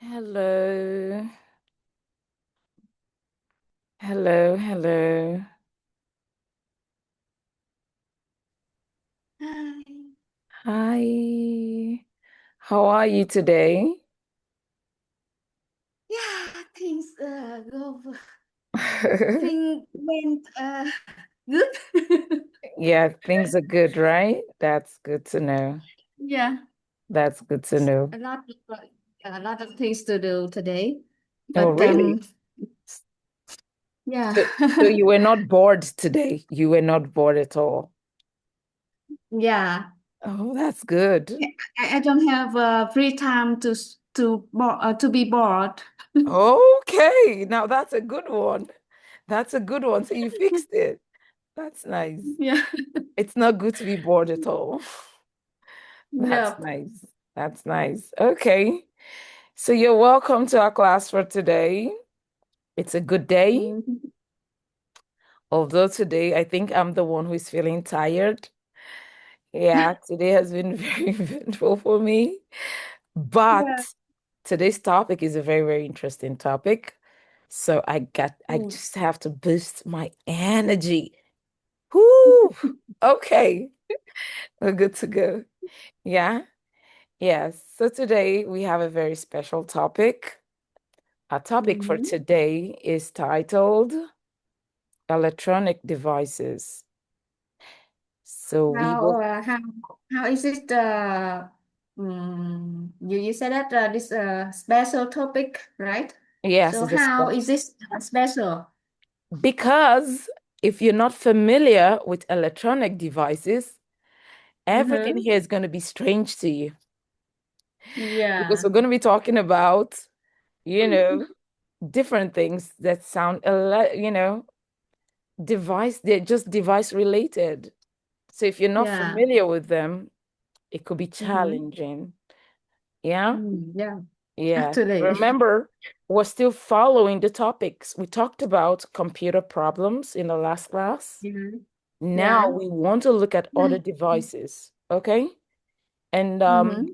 Hello. Hello, hello. Hi. Hi. How are you today? Yeah, things go. Things went good. Yeah, things are good, right? That's good to know. Yeah, That's good to know. a lot of a lot of things to do today, Oh, but really? yeah, So, so you were not bored today. You were not bored at all. yeah. Oh, that's good. I don't have free time to be bored. Okay, now that's a good one. That's a good one. So you fixed it. That's nice. Yeah, It's not good to be bored at all. That's yeah. nice. That's nice. Okay. So you're welcome to our class for today. It's a good day. Mhm. Although today I think I'm the one who is feeling tired. Yeah, today has been very eventful for me. Yeah. But today's topic is a very, very interesting topic. So I Mm. just have to boost my energy. Whoo! Okay, we're good to go. Yeah. Yes. So today we have a very special topic. Our topic for Mhm. today is titled Electronic Devices. So we How will, how is it? You said that this special topic, right? yes, So it's a how special is this special? because if you're not familiar with electronic devices, everything Mm-hmm. here is going to be strange to you because Yeah. we're going to be talking about, you know, different things that sound, they're just device related. So if you're not Yeah. familiar with them, it could be Mm-hmm. challenging. Yeah. Yeah. Yeah. Actually. Remember, we're still following the topics. We talked about computer problems in the last class. Mm-hmm. Now Yeah. we want to look at other devices, okay? And Mm-hmm.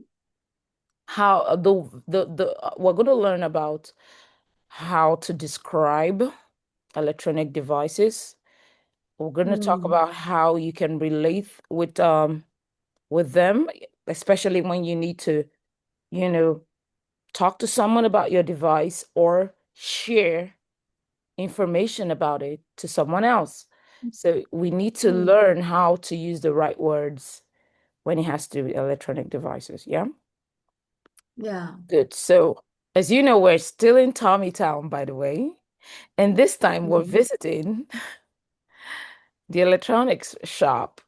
how we're going to learn about how to describe electronic devices. We're going to talk Mm. about how you can relate with them, especially when you need to, you know, talk to someone about your device or share information about it to someone else. So we need to Mm. learn how to use the right words when it has to do with electronic devices. Yeah. Yeah. Good. So as you know, we're still in Tommy Town, by the way. And this time we're Mm-hmm. visiting the electronics shop.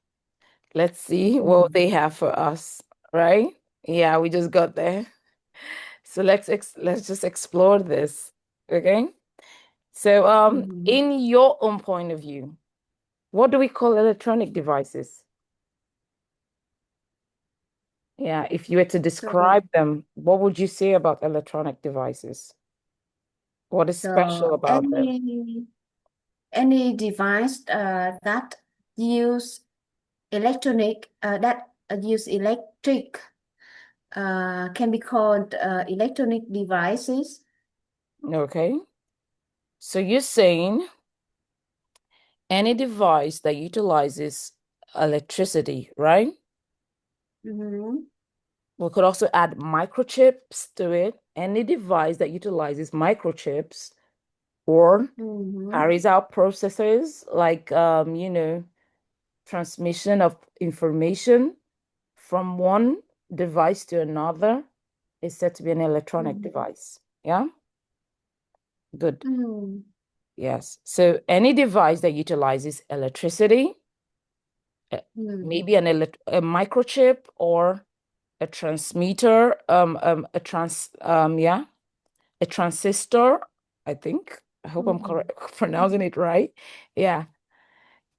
Let's see what Mm-hmm. they have for us, right? Yeah, we just got there. So let's just explore this. Okay? So Mm-hmm. in your own point of view, what do we call electronic devices? Yeah, if you were to So describe them, what would you say about electronic devices? What is special so about them? any device that use use electric can be called electronic devices. Okay. So you're saying any device that utilizes electricity, right? Mm-hmm. We could also add microchips to it. Any device that utilizes microchips or Mm-hmm. carries out processes like transmission of information from one device to another is said to be an electronic Mm-hmm. device. Yeah, good. Mm-hmm. Yes. So any device that utilizes electricity, uh, maybe a microchip or a transmitter, a transistor, I think. I hope I'm Mm-hmm. correct pronouncing it right. Yeah.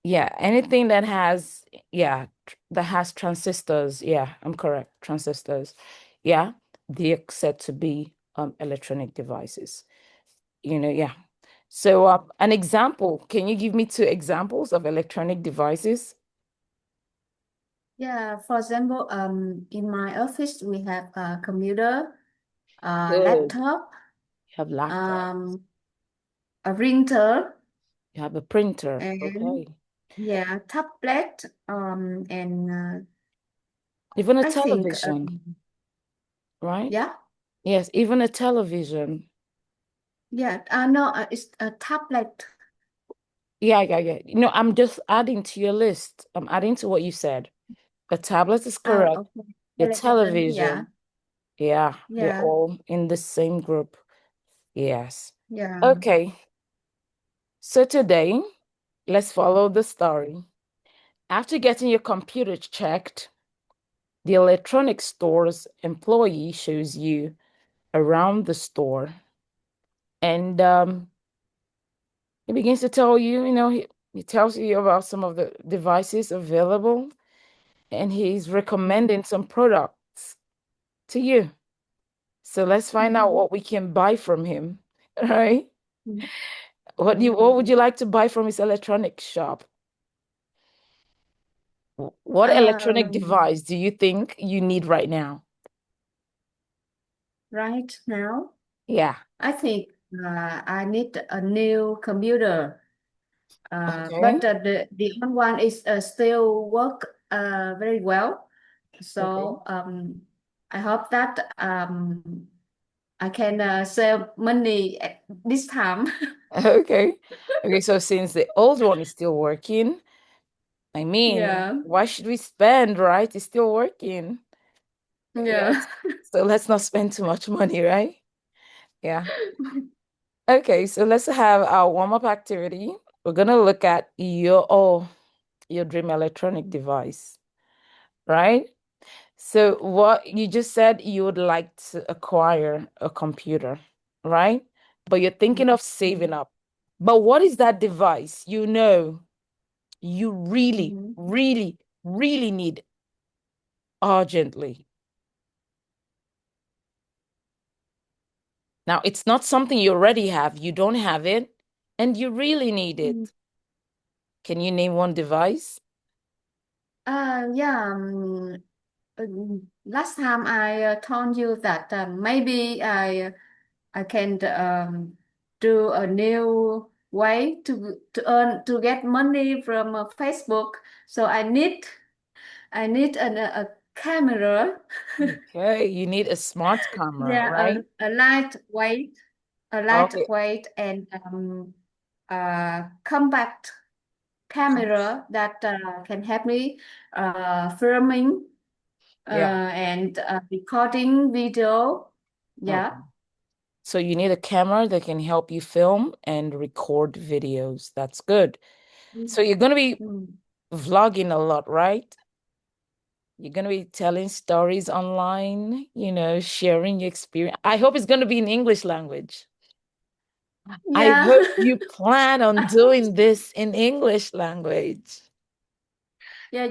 Yeah, anything that has, that has transistors. Yeah, I'm correct. Transistors. Yeah, they're said to be electronic devices. Yeah. So, an example, can you give me two examples of electronic devices? Yeah, for example, in my office we have a computer, Good. laptop, You have laptop. um, a printer, You have a printer. and Okay. yeah, tablet, and Even a I think, television, right? yeah, Yes, even a television. yeah, no, it's a tablet. Yeah, yeah, yeah. I'm just adding to your list. I'm adding to what you said. The tablet is Oh, correct. okay. Your Television, yeah, television. Yeah, we're yeah, all in the same group. Yes. yeah. Okay. So today, let's follow the story. After getting your computer checked, the electronics store's employee shows you around the store, and he begins to tell you, he tells you about some of the devices available, and he's recommending some products to you. So let's find out Mhm. what we can buy from him. All right. Mhm. What would you like to buy from his electronics shop? What electronic Um, device do you think you need right now? right now, Yeah. I think I need a new computer. Okay. But the old one is still work very well. Okay. So I hope that I can save money at this time. Okay. Okay. So since the old one is still working, I mean, Yeah, why should we spend, right? It's still working. yeah. Yes. So let's not spend too much money, right? Yeah. Okay. So let's have our warm-up activity. We're gonna look at your dream electronic device, right? So what you just said you would like to acquire a computer, right? But you're thinking of saving up. But what is that device you really, Mhm. really, really need urgently? Now, it's not something you already have. You don't have it, and you really need Mhm. it. Can you name one device? Yeah. Last time I told you that maybe I can do a new way to get money from Facebook. So I need a camera. Okay, you need a smart camera, Yeah, right? a Okay, lightweight and compact com camera that can help me filming yeah, and recording video. Yeah. okay. So you need a camera that can help you film and record videos. That's good. So you're going to be Mm. vlogging a lot, right? You're going to be telling stories online, sharing your experience. I hope it's going to be in English language. I Yeah. hope you plan on doing this in English language. Yeah,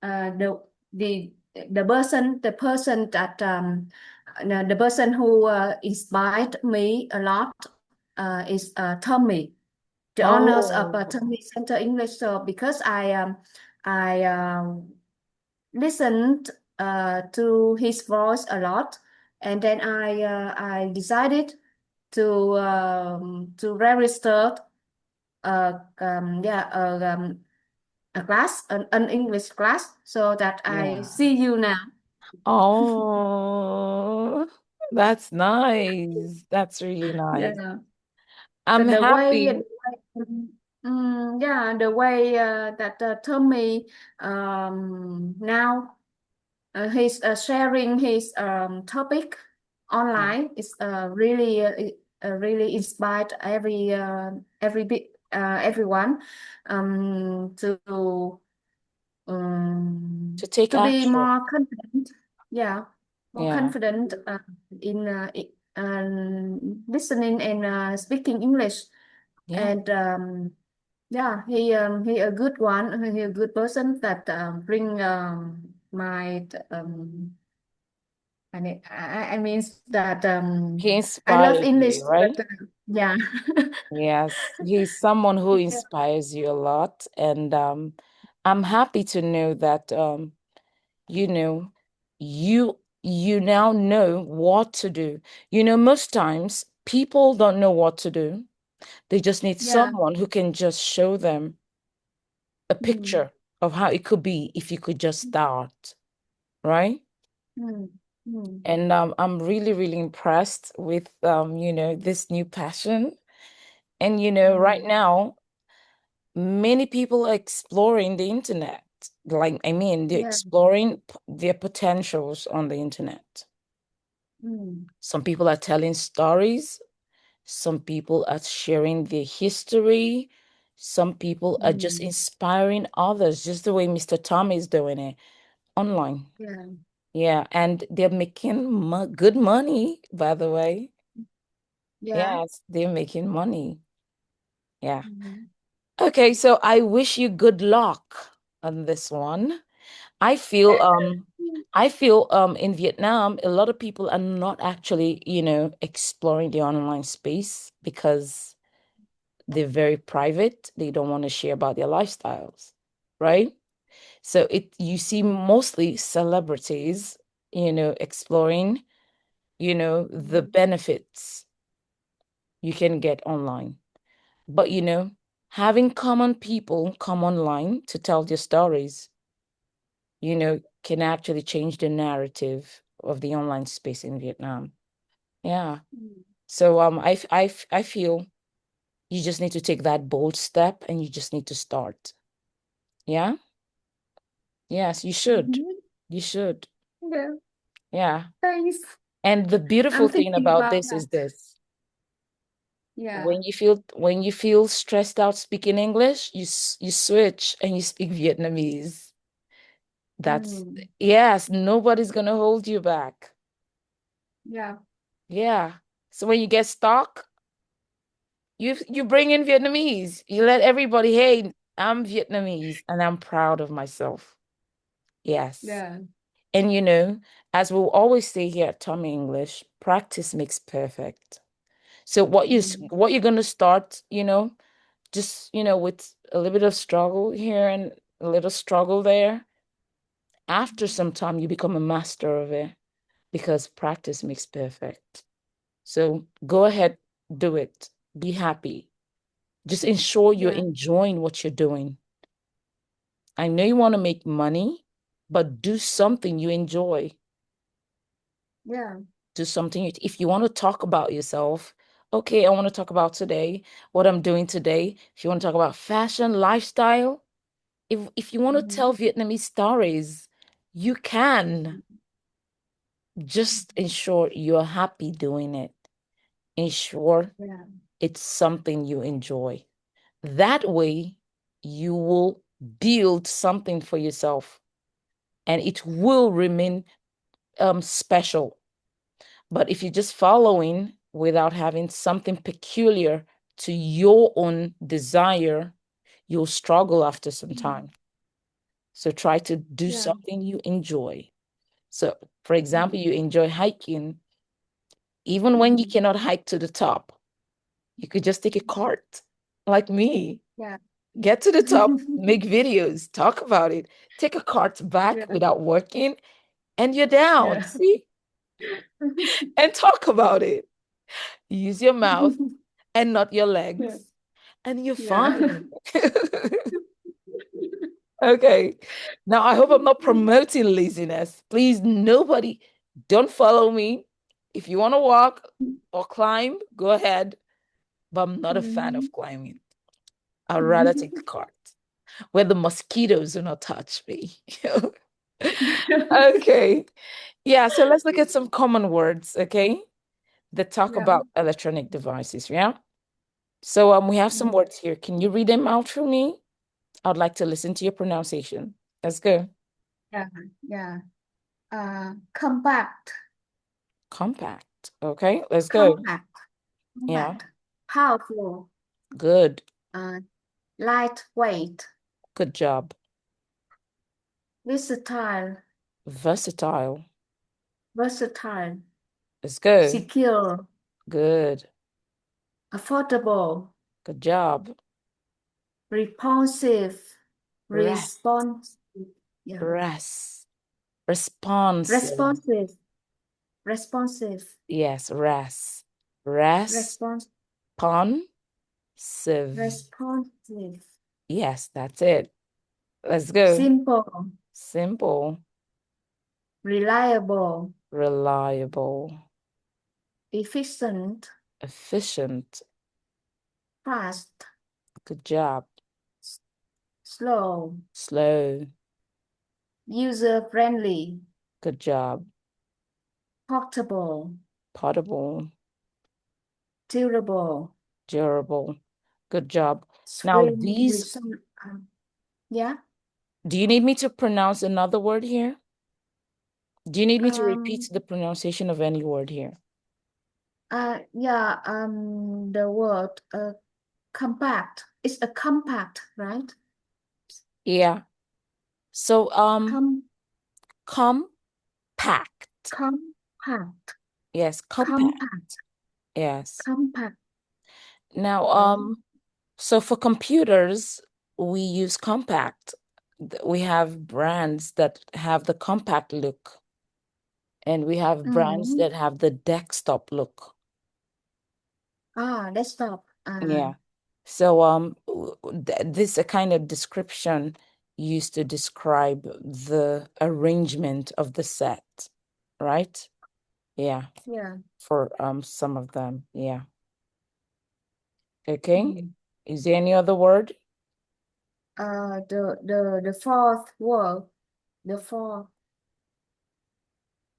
uh, the the person that the person who inspired me a lot is Tommy, the owners of Oh, Tommy Center English. So because I listened to his voice a lot, and then I decided to register yeah a class, an English class, so that I yeah. see you now. Oh, that's nice. That's really nice. Yeah. So I'm happy. yeah, the way that Tommy now he's sharing his topic Yeah. online is really inspired everyone To take to be action. more confident. Yeah, more Yeah. confident in listening and speaking English. Yeah. And yeah, he a good one. He a good person that bring my I means that He I love inspires English, you, right? but yeah. Yes. He's someone who Yeah. inspires you a lot. And I'm happy to know that you know, you you now know what to do. Most times people don't know what to do. They just need Yeah. someone who can just show them a Mm. picture of how it could be if you could just start, right? Mm. Mm. And I'm really, really impressed with this new passion. And right Mm. now, many people are exploring the internet. Like, I mean, they're Yeah. exploring their potentials on the internet. Mm. Some people are telling stories, some people are sharing their history, some people are just Mm. inspiring others, just the way Mr. Tom is doing it online. Yeah. Yeah, and they're making mo good money, by the way. Yeah. Yes, they're making money. Yeah. Mm. Okay, so I wish you good luck on this one. I feel um I feel in Vietnam a lot of people are not actually, exploring the online space because they're very private. They don't want to share about their lifestyles, right? So you see mostly celebrities, exploring, the Mm. benefits you can get online. But having common people come online to tell their stories, can actually change the narrative of the online space in Vietnam. Yeah. Mm. So I feel you just need to take that bold step and you just need to start. Yeah. Yes, you should. Mhm. You should. Yeah. Yeah. Thanks. And the beautiful I'm thing thinking about about this that. is this. Yeah. When you feel stressed out speaking English, you switch and you speak Vietnamese. That's Mm. yes, nobody's gonna hold you back. Yeah. Yeah. So when you get stuck, you bring in Vietnamese. You let everybody, hey, I'm Vietnamese and I'm proud of myself. Yes. Yeah. And as we'll always say here at Tommy English, practice makes perfect. So Mm. what you're gonna start, just with a little bit of struggle here and a little struggle there. After some time, you become a master of it because practice makes perfect. So go ahead, do it. Be happy. Just ensure you're Yeah. enjoying what you're doing. I know you want to make money, but do something you enjoy. Yeah. Do something. If you want to talk about yourself, okay, I want to talk about today, what I'm doing today. If you want to talk about fashion, lifestyle, if you want to Mm. tell Vietnamese stories, you can. Just ensure you're happy doing it. Ensure Yeah. it's something you enjoy. That way, you will build something for yourself and it will remain special. But if you're just following without having something peculiar to your own desire, you'll struggle after some Mm. time. So try to do Yeah. something you enjoy. So, for example, Mm. you enjoy hiking. Even when you Mm. cannot hike to the top, you could just take a cart like me. Yeah. Get to the top, make videos, talk about it, take a cart back Yeah. without working, and you're down. Yeah. See? And talk about it. Use your mouth and not your Yeah. legs, and you're Yeah. fine. Okay. Now, I hope I'm not promoting laziness. Please, nobody, don't follow me. If you want to walk or climb, go ahead. But I'm not a fan Mhm. of climbing. I'd rather take the cart where the mosquitoes do not touch me. Okay. Yeah, so let's look at some common words, okay? That talk Yeah. about electronic devices, yeah? So we have some Mm. words here. Can you read them out for me? I'd like to listen to your pronunciation. Let's go. Yeah. Yeah. Compact. Compact. Okay, let's go. Compact. Yeah, Compact. Powerful. good. Uh, Lightweight. Good job. Versatile. Versatile. Versatile. Let's go. Secure. Good. Affordable. Good job. Responsive. Rest. Response. Yeah. Rest. Responsive. Responsive. Responsive. Yes, Response. responsive. Responsive. Yes, that's it. Let's go. Simple. Simple, Reliable. reliable, Efficient. efficient. Fast. Good job. s- Slow. Slow. User friendly. Good job. Portable. Potable, Durable. durable. Good job. Now, Swim with these, some. Yeah. do you need me to pronounce another word here? Do you need me to repeat Um. the pronunciation of any word here? Yeah. The word compact. It's a compact, right? Yeah. So, Com compact. compact. Yes, compact. Compact. Yes. Compact. Now, Okay. so for computers, we use compact. We have brands that have the compact look, and we have brands Mm. that have the desktop look. Desktop. Yeah. So this a kind of description used to describe the arrangement of the set, right? Yeah, Yeah. for some of them. Yeah. Okay. Mm. Is there any other word? The fourth word. The fourth.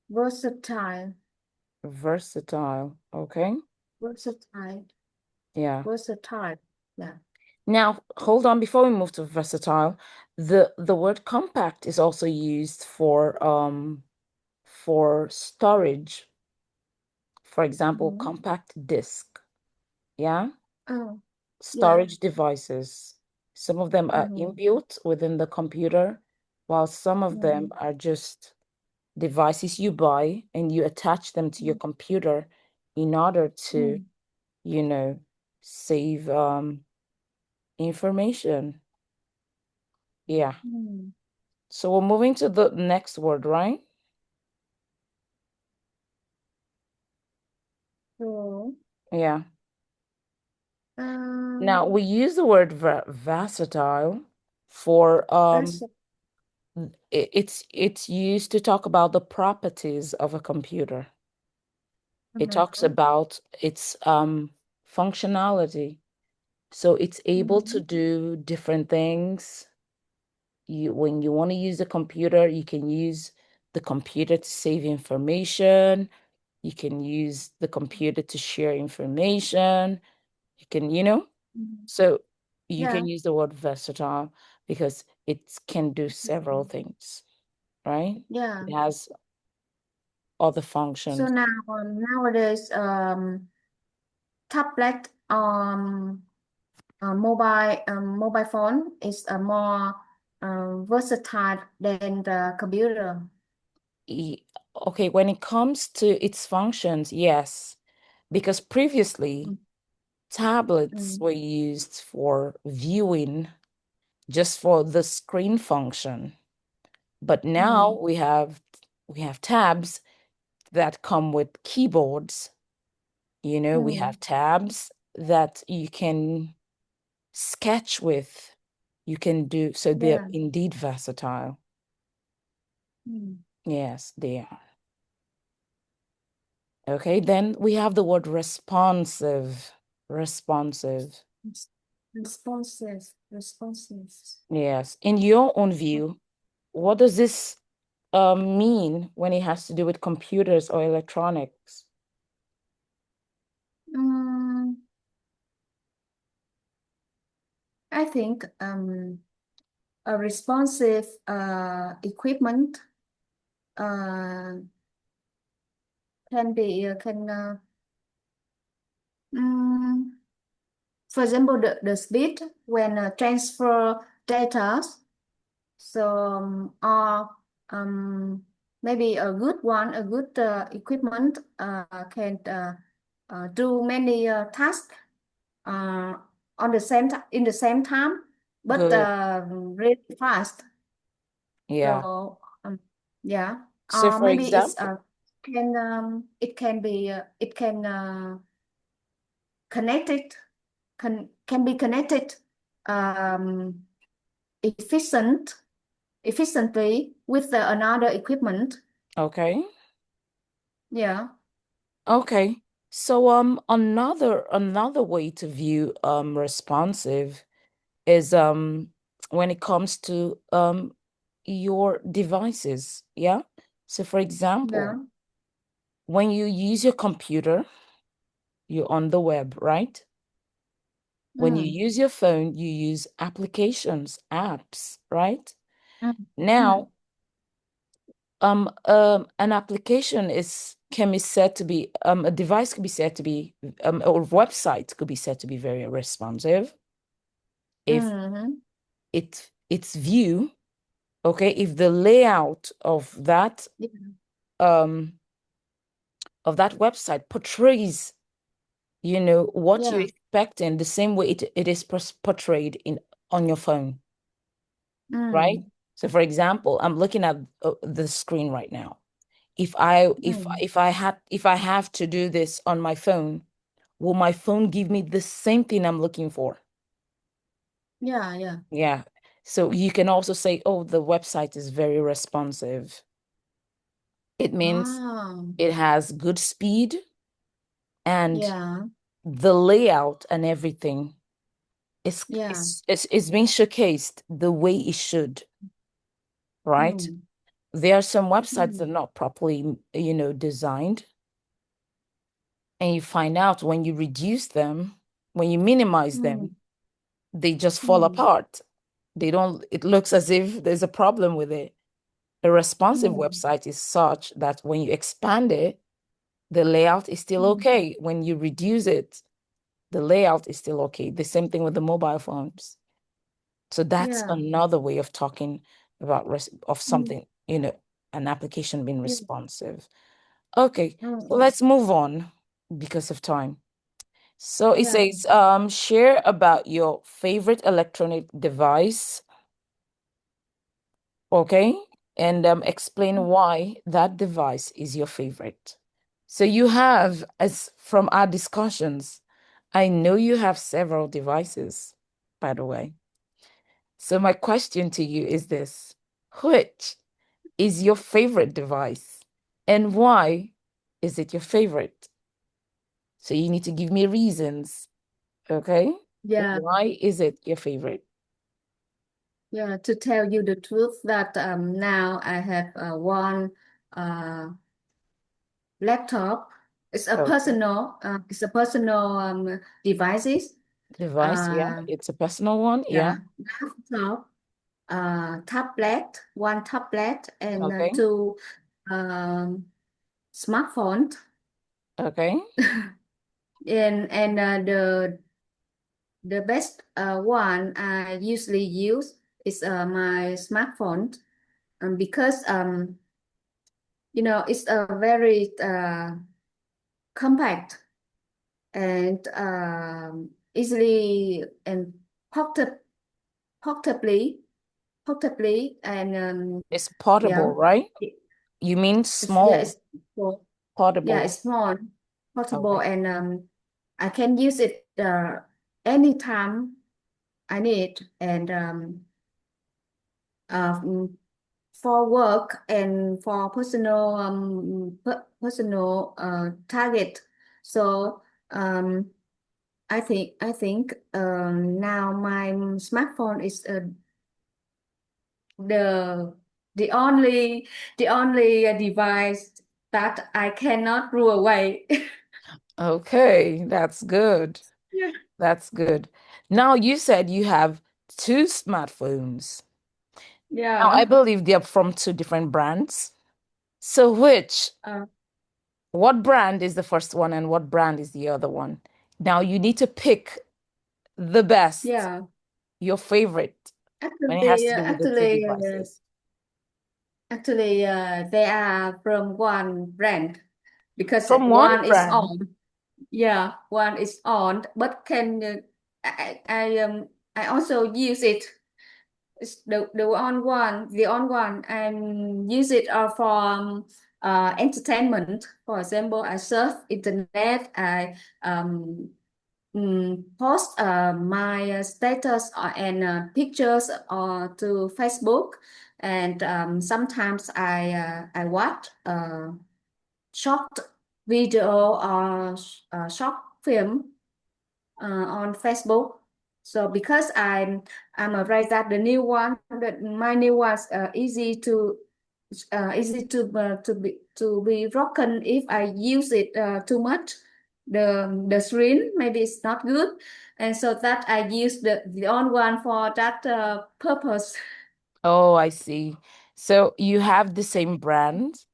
Versatile. Versatile. Okay. Versatile. Yeah. Versatile. Yeah. Now, hold on, before we move to versatile, the word compact is also used for storage. For example, Mm-hmm. compact disc. Yeah. Oh, yeah. Storage devices. Some of them are Mm-hmm. inbuilt within the computer, while some of them Mm-hmm. are just devices you buy and you attach them to your computer in order to, Mm-hmm. you know, save information. Yeah. Mm-hmm. So we're moving to the next word, right? So, Yeah. Now um, we use the word versatile for that's it's used to talk about the properties of a computer. It talks uh-huh. about its functionality. So it's able to Mm-hmm. do different things. When you want to use the computer, you can use the computer to save information. You can use the computer to share information. You can, Mm-hmm. so you Yeah. can use the word versatile because it can do several things, right? Yeah. It has other So functions. now nowadays tablet mobile phone is more versatile than the computer. E- Okay, when it comes to its functions, yes, because previously Mm. tablets Mm. were used for viewing, just for the screen function. But now Mm. we have tabs that come with keyboards. We Mm. have tabs that you can sketch with. You can do, so they're Yeah. indeed versatile. Mm. Yes, they are. Okay, then we have the word responsive. Responsive. Responsive. Responsive. Yes. In your own view, what does this mean when it has to do with computers or electronics? Mm, I think a responsive equipment uh, can be can mm, for example the speed when transfer data. So or maybe a good one, a good equipment can do many tasks uh, on the same in the same time, but Good. really fast. Yeah. So yeah, So for maybe it's example, it can connected can be connected um, efficient efficiently with another equipment. Okay. Yeah, Okay. So another way to view responsive is when it comes to your devices. Yeah. So for yeah. example, when you use your computer, you're on the web, right? When you Mm, use your phone, you use applications, apps, right? mm, mm, Now, an application is can be said to be a device could be said to be or website could be said to be very responsive if mm, its view, okay, if the layout yeah, um of that website portrays, what you're yeah. expecting the same way it is portrayed in on your phone, right? Mm, So for example, I'm looking at the screen right now. mm, If I have to do this on my phone, will my phone give me the same thing I'm looking for? yeah, yeah. Yeah. So you can also say, oh, the website is very responsive. It means Oh, it has good speed and yeah, the layout and everything yeah. is being showcased the way it should, right? Mm, There are some websites that are mm, not properly, designed, and you find out when you reduce them, when you minimize them, mm, they just fall mm, apart. They don't, it looks as if there's a problem with it. A responsive mm, website is such that when you expand it, the layout is still mm. okay. When you reduce it, the layout is still okay. The same thing with the mobile phones. So that's Yeah. another way of talking about of Mm, something, an application being yeah. responsive. Okay, Mm, so mm. let's move on because of time. So it Yeah. says, share about your favorite electronic device, okay? And explain why that device is your favorite. So you have, as from our discussions, I know you have several devices, by the way. So my question to you is this: which is your favorite device and why is it your favorite? So you need to give me reasons, okay? Yeah. Why is it your favorite? Yeah, to tell you the truth that now I have one uh, laptop. Okay. It's a personal devices. Device, yeah. Uh, It's a personal one, yeah. yeah, laptop, tablet, one tablet, and Okay. two um, smartphone. Okay. And the best one I usually use is my smartphone, because it's a very compact and easily and portab portably portably and It's yeah portable, right? it, You mean it's yeah small, it's for yeah portable. it's small, portable, Okay. and I can use it anytime I need, and uh, for work and for personal personal target. So um, I think now my smartphone is the the only device that I cannot throw away. Okay, that's good. Yeah. That's good. Now you said you have two smartphones. Now I Yeah. believe they're from two different brands. So Uh, what brand is the first one and what brand is the other one? Now you need to pick the best, yeah. your favorite, when it has Actually, to uh, do with the two actually, uh, devices. actually, they are from one brand because From one one is brand. on. Yeah, one is on, but can I also use it. It's the on one I use it for entertainment. For example, I surf internet, I post my status and pictures to Facebook, and sometimes I watch short video or short film on Facebook. So because I'm afraid that the new one, that my new ones easy to be broken if I use it too much. The screen maybe it's not good, and so that I use the old one for that purpose. Oh, I see. So you have the same brand,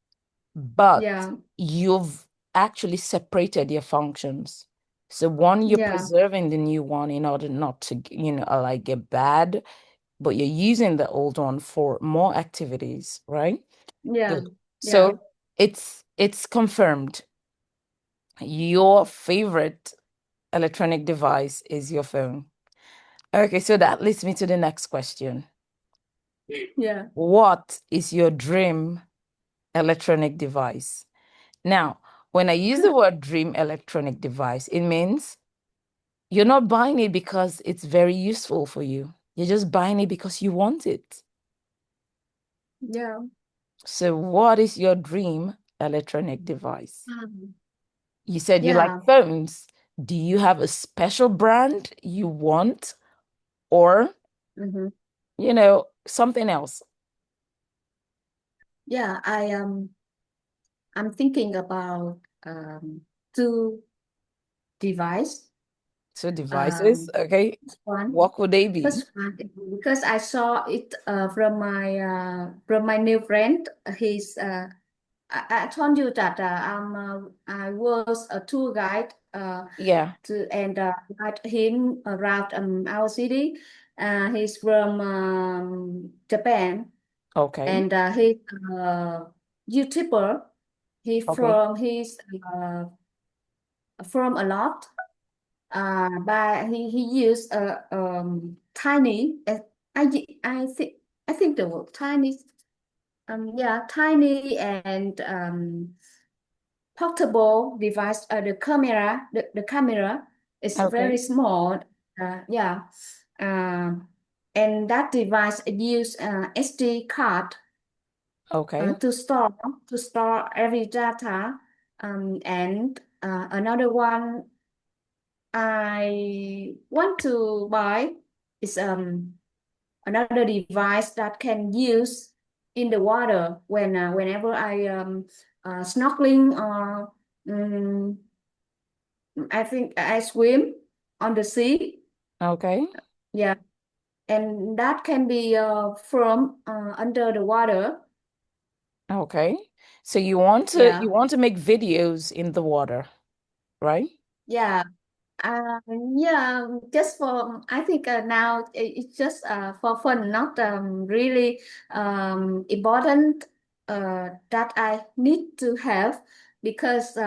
but Yeah, you've actually separated your functions. So one, you're yeah, preserving the new one in order not to, like get bad, but you're using the old one for more activities, right? yeah, Good. yeah, So it's confirmed. Your favorite electronic device is your phone. Okay, so that leads me to the next question. yeah. What is your dream electronic device? Now, when I use the word dream electronic device, it means you're not buying it because it's very useful for you. You're just buying it because you want it. Yeah. So, what is your dream electronic device? Um, You said you like yeah. phones. Do you have a special brand you want or, Mhm. something else? Yeah, I'm thinking about two device. So, devices, Um, okay. first one, What could they be? first one, because I saw it from my new friend. I told you that I was a tour guide Yeah, guide him around our city. He's from Japan, okay, and he's a YouTuber. okay, He's from a lot. But he used a tiny. I think the word tiny. Yeah, tiny and portable device. The camera is very okay, small. Yeah. Um, and that device use SD card okay, to store every data. And another one I want to buy is another device that can use in the water whenever I snorkeling or um, I think I swim on the sea. okay, Yeah, and that can be from under the water. okay. So you Yeah, want to make videos in the water, right? yeah. Yeah, just for I think now it's just for fun, not really important that I need to have because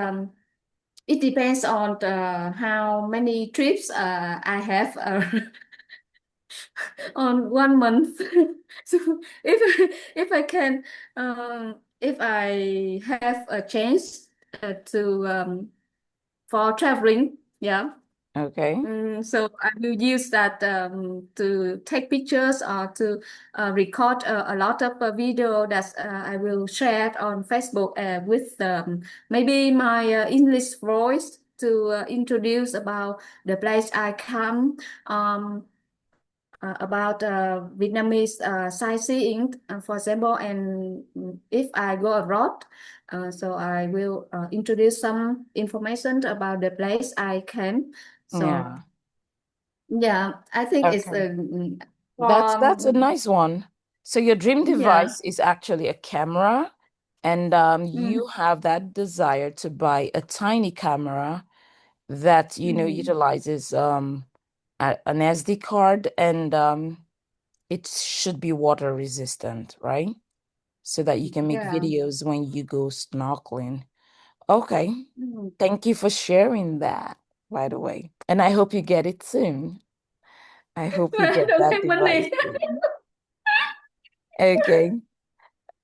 it depends on how many trips I have on 1 month. So if I can if I have a chance to for traveling, yeah. Okay. So I will use that to take pictures or to record a lot of video that I will share it on Facebook with maybe my English voice to introduce about the place I come, um, about Vietnamese sightseeing, for example, and if I go abroad, so I will introduce some information about the place I came. So Yeah. yeah, I think it's Okay. That's a for nice one. So your dream yeah. device is actually a camera, and Mm, you have that desire to buy a tiny camera that, mm, utilizes an SD card and it should be water resistant, right? So that you can make yeah. videos when you go snorkeling. Okay. Mm. Thank you for sharing that, by the way. And I hope you get it soon. I hope you I get don't that have device money. soon. Okay.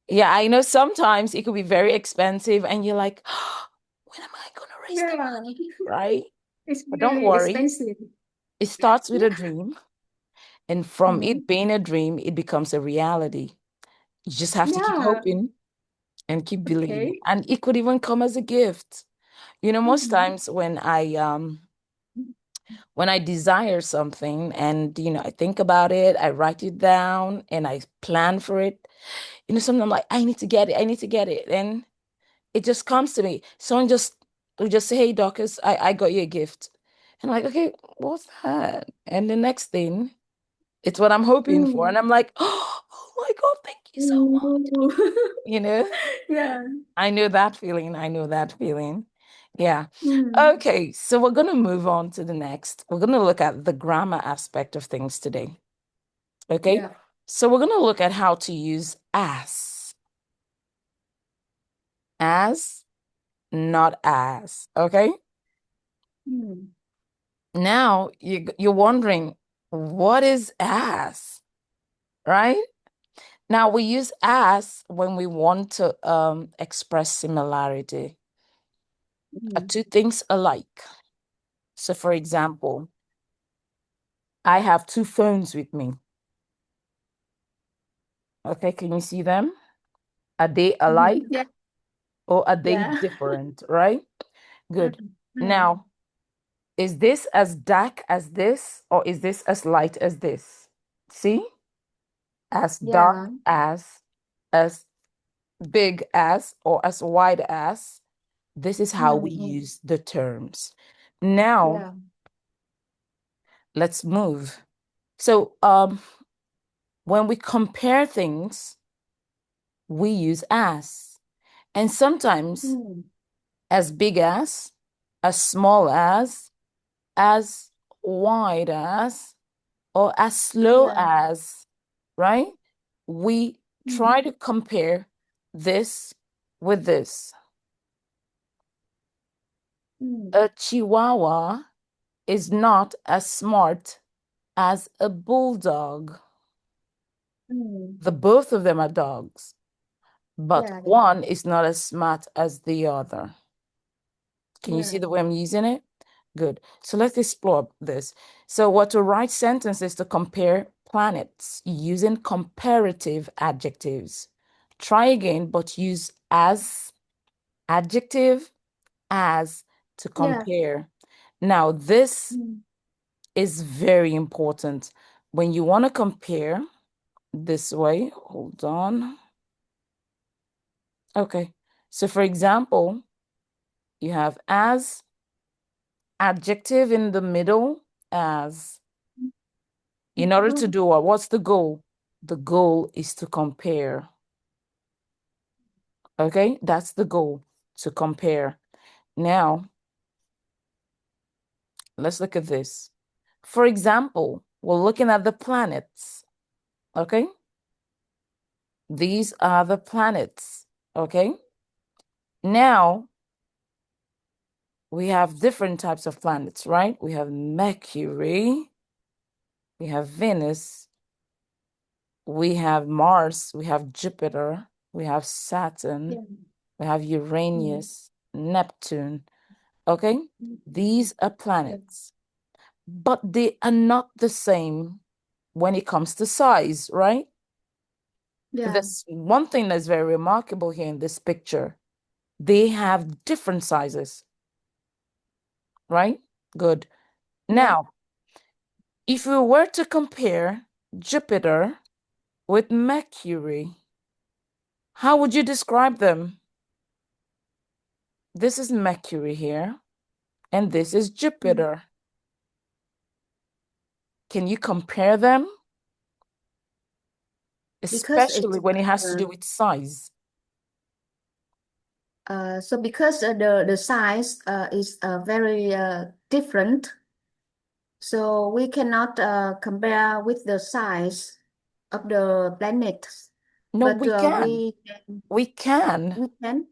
Yeah, I know sometimes it could be very expensive and you're like, oh, when am I gonna raise the Yeah, money? Right? it's But don't very worry, expensive. it starts with Yeah. a dream. And from Mm. it being a dream, it becomes a reality. You just have to keep Yeah. hoping and keep believing. Okay. And it could even come as a gift. You know, most Mm. times when I desire something and I think about it, I write it down and I plan for it. Sometimes I'm like, I need to get it, I need to get it. And it just comes to me. Someone just will just say, hey Dorcas, I got you a gift. And I'm like, okay, what's that? And the next thing, it's what I'm hoping for. And Mm. I'm like, oh my God, thank you so much. Ooh. You know, Yeah. I know that feeling. I know that feeling. Yeah. Mm. Okay, so we're going to move on to the next. We're going to look at the grammar aspect of things today. Okay. Yeah. So we're going to look at how to use as, not as. Okay. Mm. Now you're wondering, what is as, right? Now we use as when we want to express similarity, Mm. two things alike. So for example, I have two phones with me. Okay, can you see them? Are they Mhm. alike Yeah. or are they Yeah. different, right? Good. Mm. Mm. Now, is this as dark as this or is this as light as this? See? As dark Yeah. as big as, or as wide as. This is how we Mm. Mm. use the terms. Now, Yeah. let's move. So, when we compare things, we use and sometimes Mm. as big as small as wide as, or as slow Yeah. as, right? We Mm. try to compare this with this. Mm. A chihuahua is not as smart as a bulldog. Mm. The both of them are dogs, but Yeah. Yeah. one is not as smart as the other. Can you see Yeah. the way I'm using it? Good. So let's explore this. So what to write sentences to compare planets using comparative adjectives. Try again, but use as adjective, as to Yeah. compare. Now, this Mm. is very important. When you want to compare this way, hold on. Okay. So for example, you have as, adjective in the middle, as. In order to Mm. do what? What's the goal? The goal is to compare. Okay, that's the goal, to compare. Now, let's look at this. For example, we're looking at the planets. Okay, these are the planets. Okay, now we have different types of planets, right? We have Mercury, we have Venus, we have Mars, we have Jupiter, we have Saturn, Yeah. we have Mm. Uranus, Neptune. Okay, Mm. these are Yeah. planets, but they are not the same when it comes to size, right? Yeah. There's one thing that's very remarkable here in this picture. They have different sizes, right? Good. Yeah. Now, if we were to compare Jupiter with Mercury, how would you describe them? This is Mercury here, and this is Mm. Jupiter. Can you compare them? Because Especially it's when it has to do with size. so because the size is very different, so we cannot compare with the size of the planets, No, but we can. We can. we can.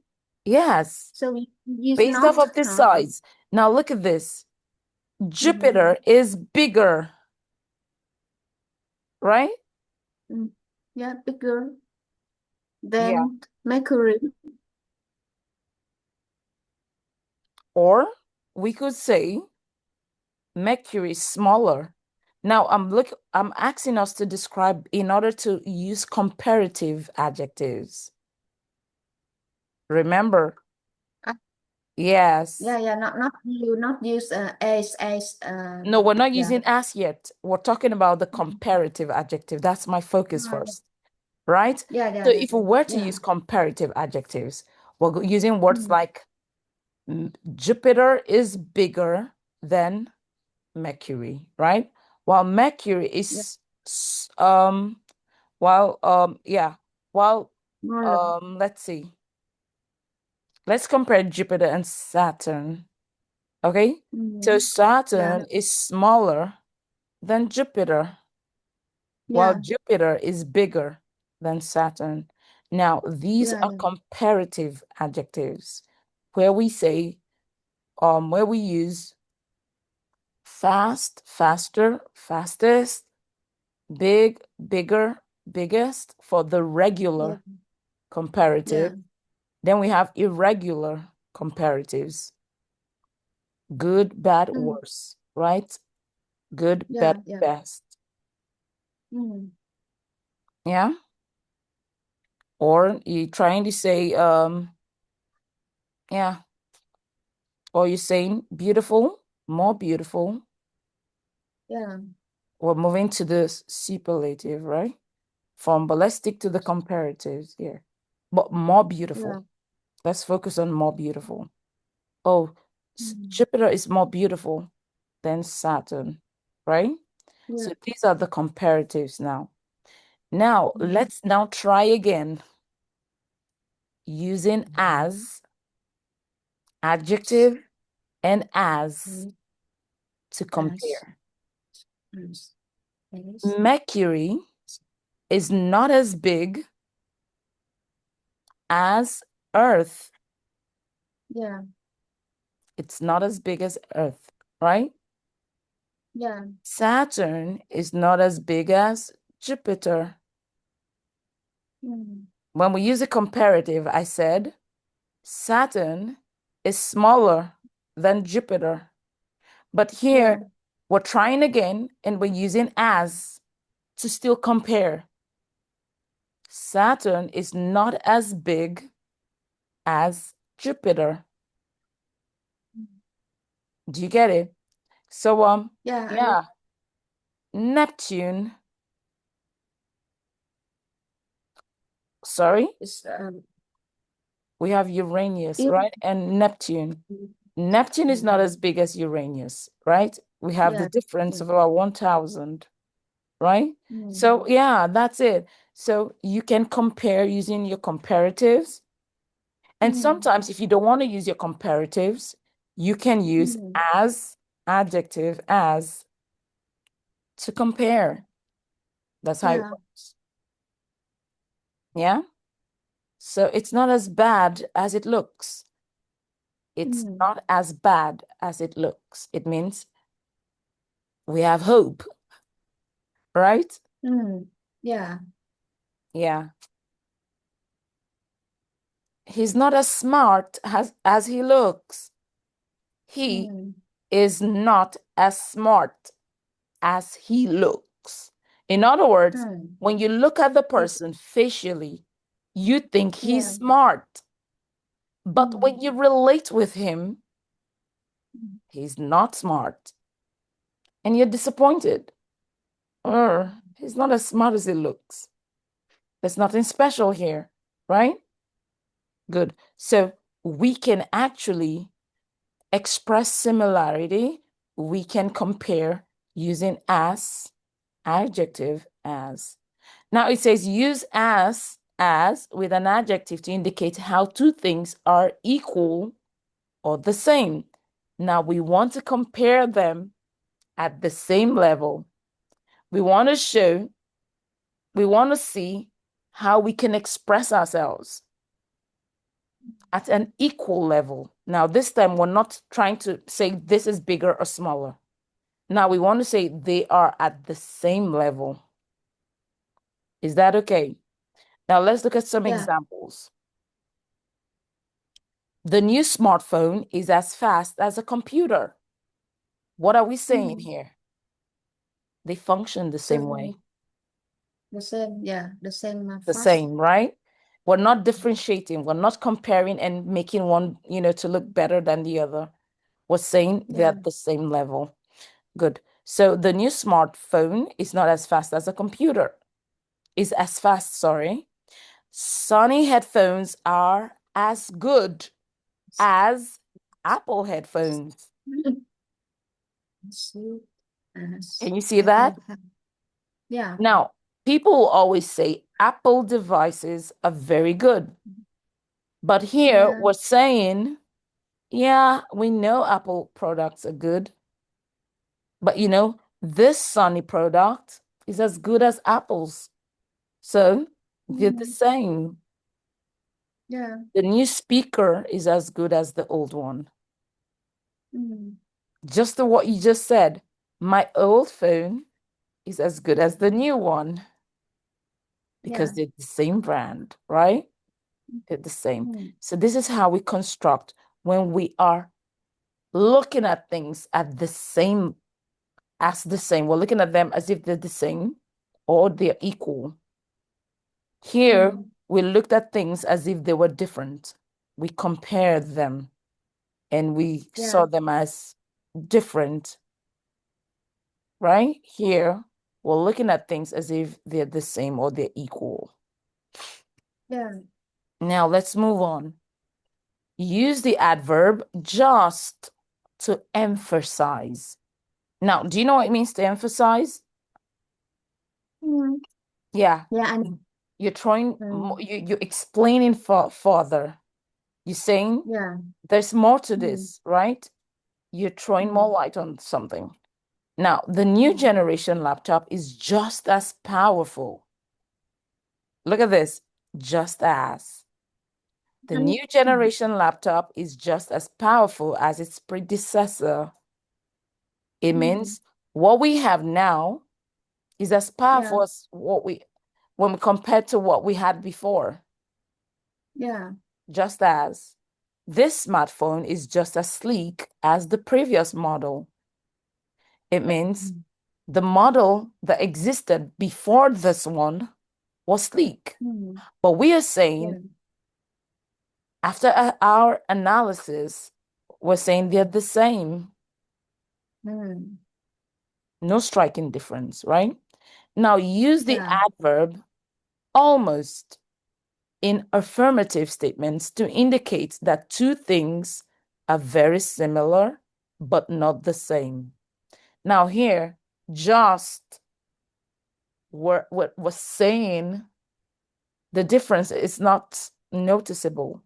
Yes. So we use Based off not of this not. size. Now look at this. Mm. Jupiter is bigger, right? Mm. Yeah, bigger. Yeah. than Mercury. Or we could say Mercury is smaller. Now I'm asking us to describe in order to use comparative adjectives. Remember? Uh, Yes. yeah, not use as No, we're not yeah. using as yet. We're talking about the comparative adjective. That's my focus Uh, first, right? So if we were to yeah. use comparative adjectives, we're using words Mm, like Jupiter is bigger than Mercury, right? While Mercury yeah. is while yeah, while Smaller. let's see. Let's compare Jupiter and Saturn. Okay? So Yeah. Saturn is smaller than Jupiter, while Yeah. Jupiter is bigger than Saturn. Now, these Yeah. are comparative adjectives where we say, where we use fast, faster, fastest, big, bigger, biggest for the Yeah. regular comparative. Yeah. Then we have irregular comparatives, good, bad, Mm, worse, right? Good, yeah. better, Yeah. best. Mm, Yeah. Or you trying to say, yeah, or you're saying beautiful, more beautiful. yeah. We're moving to the superlative, right? From ballistic to the comparatives here. But more Yeah. beautiful. Let's focus on more beautiful. Oh, Mm, Jupiter is more beautiful than Saturn, right? yeah. So these are the comparatives now. Now, Mm, let's now try again using as, adjective, and as mm, to as, compare. as, as. Mercury is not as big as Earth. Yeah. It's not as big as Earth, right? Yeah. Saturn is not as big as Jupiter. Mm, When we use a comparative, I said Saturn is smaller than Jupiter. But here yeah. we're trying again and we're using as to still compare. Saturn is not as big as Jupiter. Do you get it? So Yeah. yeah, Neptune, sorry, It's we have Uranus, if. right? And Neptune. Mm, Neptune is not mm, as big as Uranus, right? We have the yeah. difference Yeah. of about 1,000, right? So Mm, yeah, that's it. So you can compare using your comparatives. And mm, sometimes if you don't want to use your comparatives, you can use mm, as, adjective, as to compare. That's how it yeah. works. Yeah. So it's not as bad as it looks. It's Mm, not as bad as it looks. It means we have hope, right? mm, yeah. Yeah. He's not as smart as he looks. He Mm, is not as smart as he looks. In other words, mm, when you look at the person facially, you think he's yeah. smart. But Mm, when you relate with him, mm, he's not smart. And you're disappointed. Or he's not as smart as he looks. There's nothing special here, right? Good. So we can actually express similarity. We can compare using as, adjective, as. Now it says use as with an adjective to indicate how two things are equal or the same. Now we want to compare them at the same level. We want to show, we want to see how we can express ourselves at an equal level. Now, this time we're not trying to say this is bigger or smaller. Now we want to say they are at the same level. Is that okay? Now let's look at some Yeah. examples. The new smartphone is as fast as a computer. What are we saying Mm. here? They function the same The, way. the same, yeah, the same The fast. same, right? We're not differentiating. We're not comparing and making one, to look better than the other. We're saying they're Yeah. at the same level. Good. So the new smartphone is not as fast as a computer. Is as fast, sorry. Sony headphones are as good as Apple headphones. So, Can you see that? Apple. Yeah. Now, people always say Apple devices are very good. But here Yeah. we're saying, yeah, we know Apple products are good, but this Sony product is as good as Apple's. So they're the Mm. same. Yeah. The new speaker is as good as the old one. Mm. Just to what you just said, my old phone is as good as the new one because Yeah. they're the same brand, right? They're the same. Mm. So this is how we construct when we are looking at things at the same as the same. We're looking at them as if they're the same or they're equal. Here, Mm. we looked at things as if they were different. We compared them and we Yeah. saw them as different, right? Here, we're looking at things as if they're the same or they're equal. Yeah. Now, let's move on. Use the adverb just to emphasize. Now, do you know what it means to emphasize? Mm. Yeah, Yeah. And you're trying, mm. you're explaining further. You're saying Yeah. there's more to Mm. this, right? You're throwing more Mm. light on something. Now, the new Mm. generation laptop is just as powerful. Look at this, just as. The new Mm. generation laptop is just as powerful as its predecessor. It Mm. means what we have now is as Yeah. powerful as when we compare to what we had before. Yeah. Just as this smartphone is just as sleek as the previous model. It means Mm. the model that existed before this one was sleek. Mm. But we are saying, Yeah. after our analysis, we're saying they're the same. Mm. No striking difference, right? Now use the Yeah. adverb almost in affirmative statements to indicate that two things are very similar but not the same. Now here, just what was saying the difference is not noticeable.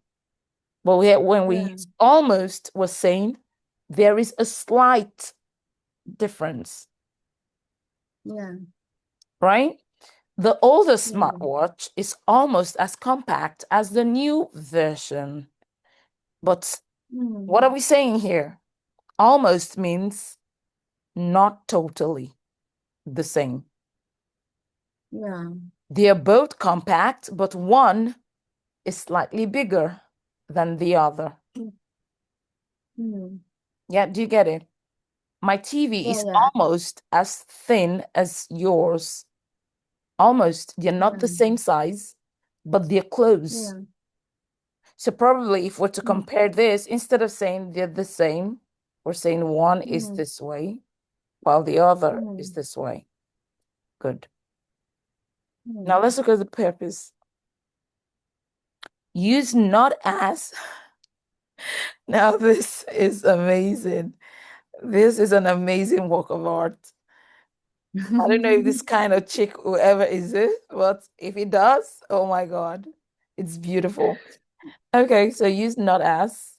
But when we Yeah. use almost, we're saying there is a slight difference, Yeah. right? The older Yeah. smartwatch is almost as compact as the new version. But Mm. what are we saying here? Almost means not totally the same. Yeah. They are both compact, but one is slightly bigger than the other. Mm. Yeah, do you get it? My TV Yeah. is Yeah. almost as thin as yours. Almost. They're not the Yeah. same size, but they're close. Yeah. So probably if we're to Mm. compare this, instead of saying they're the same, we're saying one is Mm. this way while the other is Mm. this way. Good. Now Mm. let's look at the purpose. Use not as. Now this is amazing. This is an amazing work of art. I don't know if this kind of chick will ever exist, but if it does, oh my God, it's beautiful. Okay, so use not as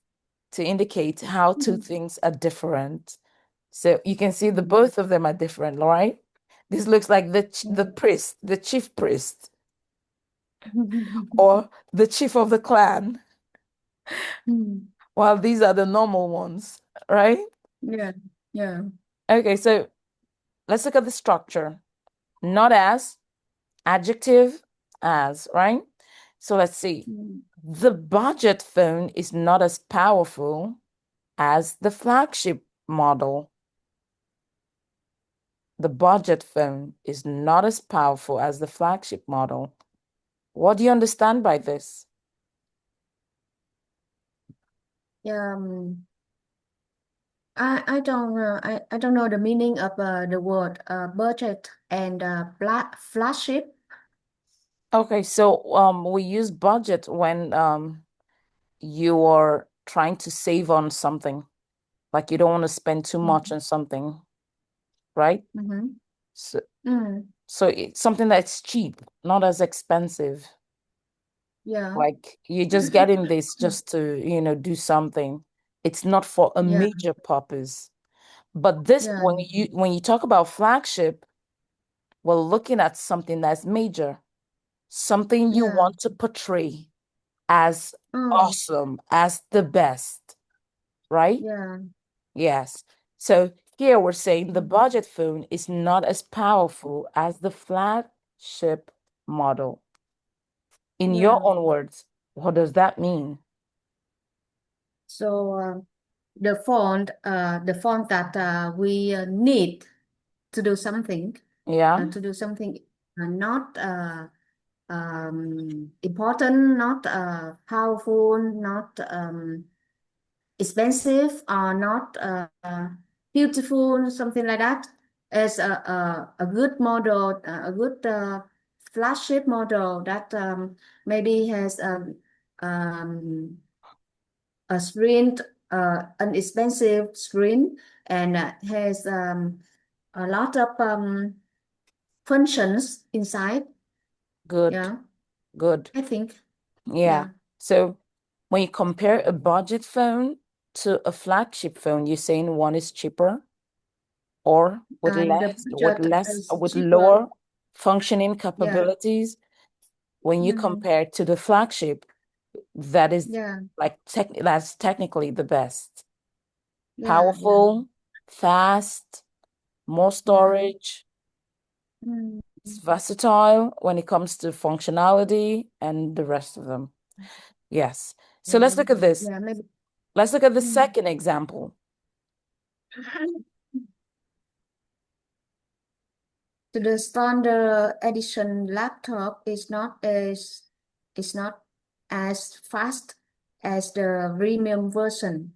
to indicate how two Mm. things are different. So you can see the Mm. both of them are different, right? This looks like the Mm. priest, the chief priest, or the chief of the clan, Mm. while these are the normal ones, right? Yeah. Yeah. Okay, so let's look at the structure. Not as, adjective as, right? So let's see. Mm. The budget phone is not as powerful as the flagship model. The budget phone is not as powerful as the flagship model. What do you understand by this? Um, I don't know. I don't know the meaning of the word budget and flagship. Okay, so we use budget when you are trying to save on something, like you don't want to spend too much Mm. on something, right? Mm-hmm. So Mm. so it's something that's cheap, not as expensive. Yeah. Like you're just getting this just to, do something. It's not for a Yeah. major purpose. But this, Yeah. when you talk about flagship, we're looking at something that's major, something you Yeah. want to portray as Oh. awesome, as the best, right? Yeah. Yes. So here we're saying the budget phone is not as powerful as the flagship model. In your Yeah. own words, what does that mean? So the font that we need to do something, Yeah, not important, not powerful, not expensive, or not beautiful, something like that, as a good model, a good flagship model that maybe has um, a screen, an expensive screen, and has a lot of functions inside. good, Yeah, good. I think. Yeah. Yeah. So when you compare a budget phone to a flagship phone, you're saying one is cheaper or with And the less, with budget less, is with cheaper. lower functioning Yeah. capabilities. When you Mm. compare to the flagship, that is Yeah. like that's technically the best. Yeah. Yeah. Powerful, fast, more Yeah. storage. Mm. It's versatile when it comes to functionality and the rest of them. Yes. So let's Yeah. look at this. Yeah. Maybe. Let's look at the Mm. second example. So the standard edition laptop is not as fast as the premium version.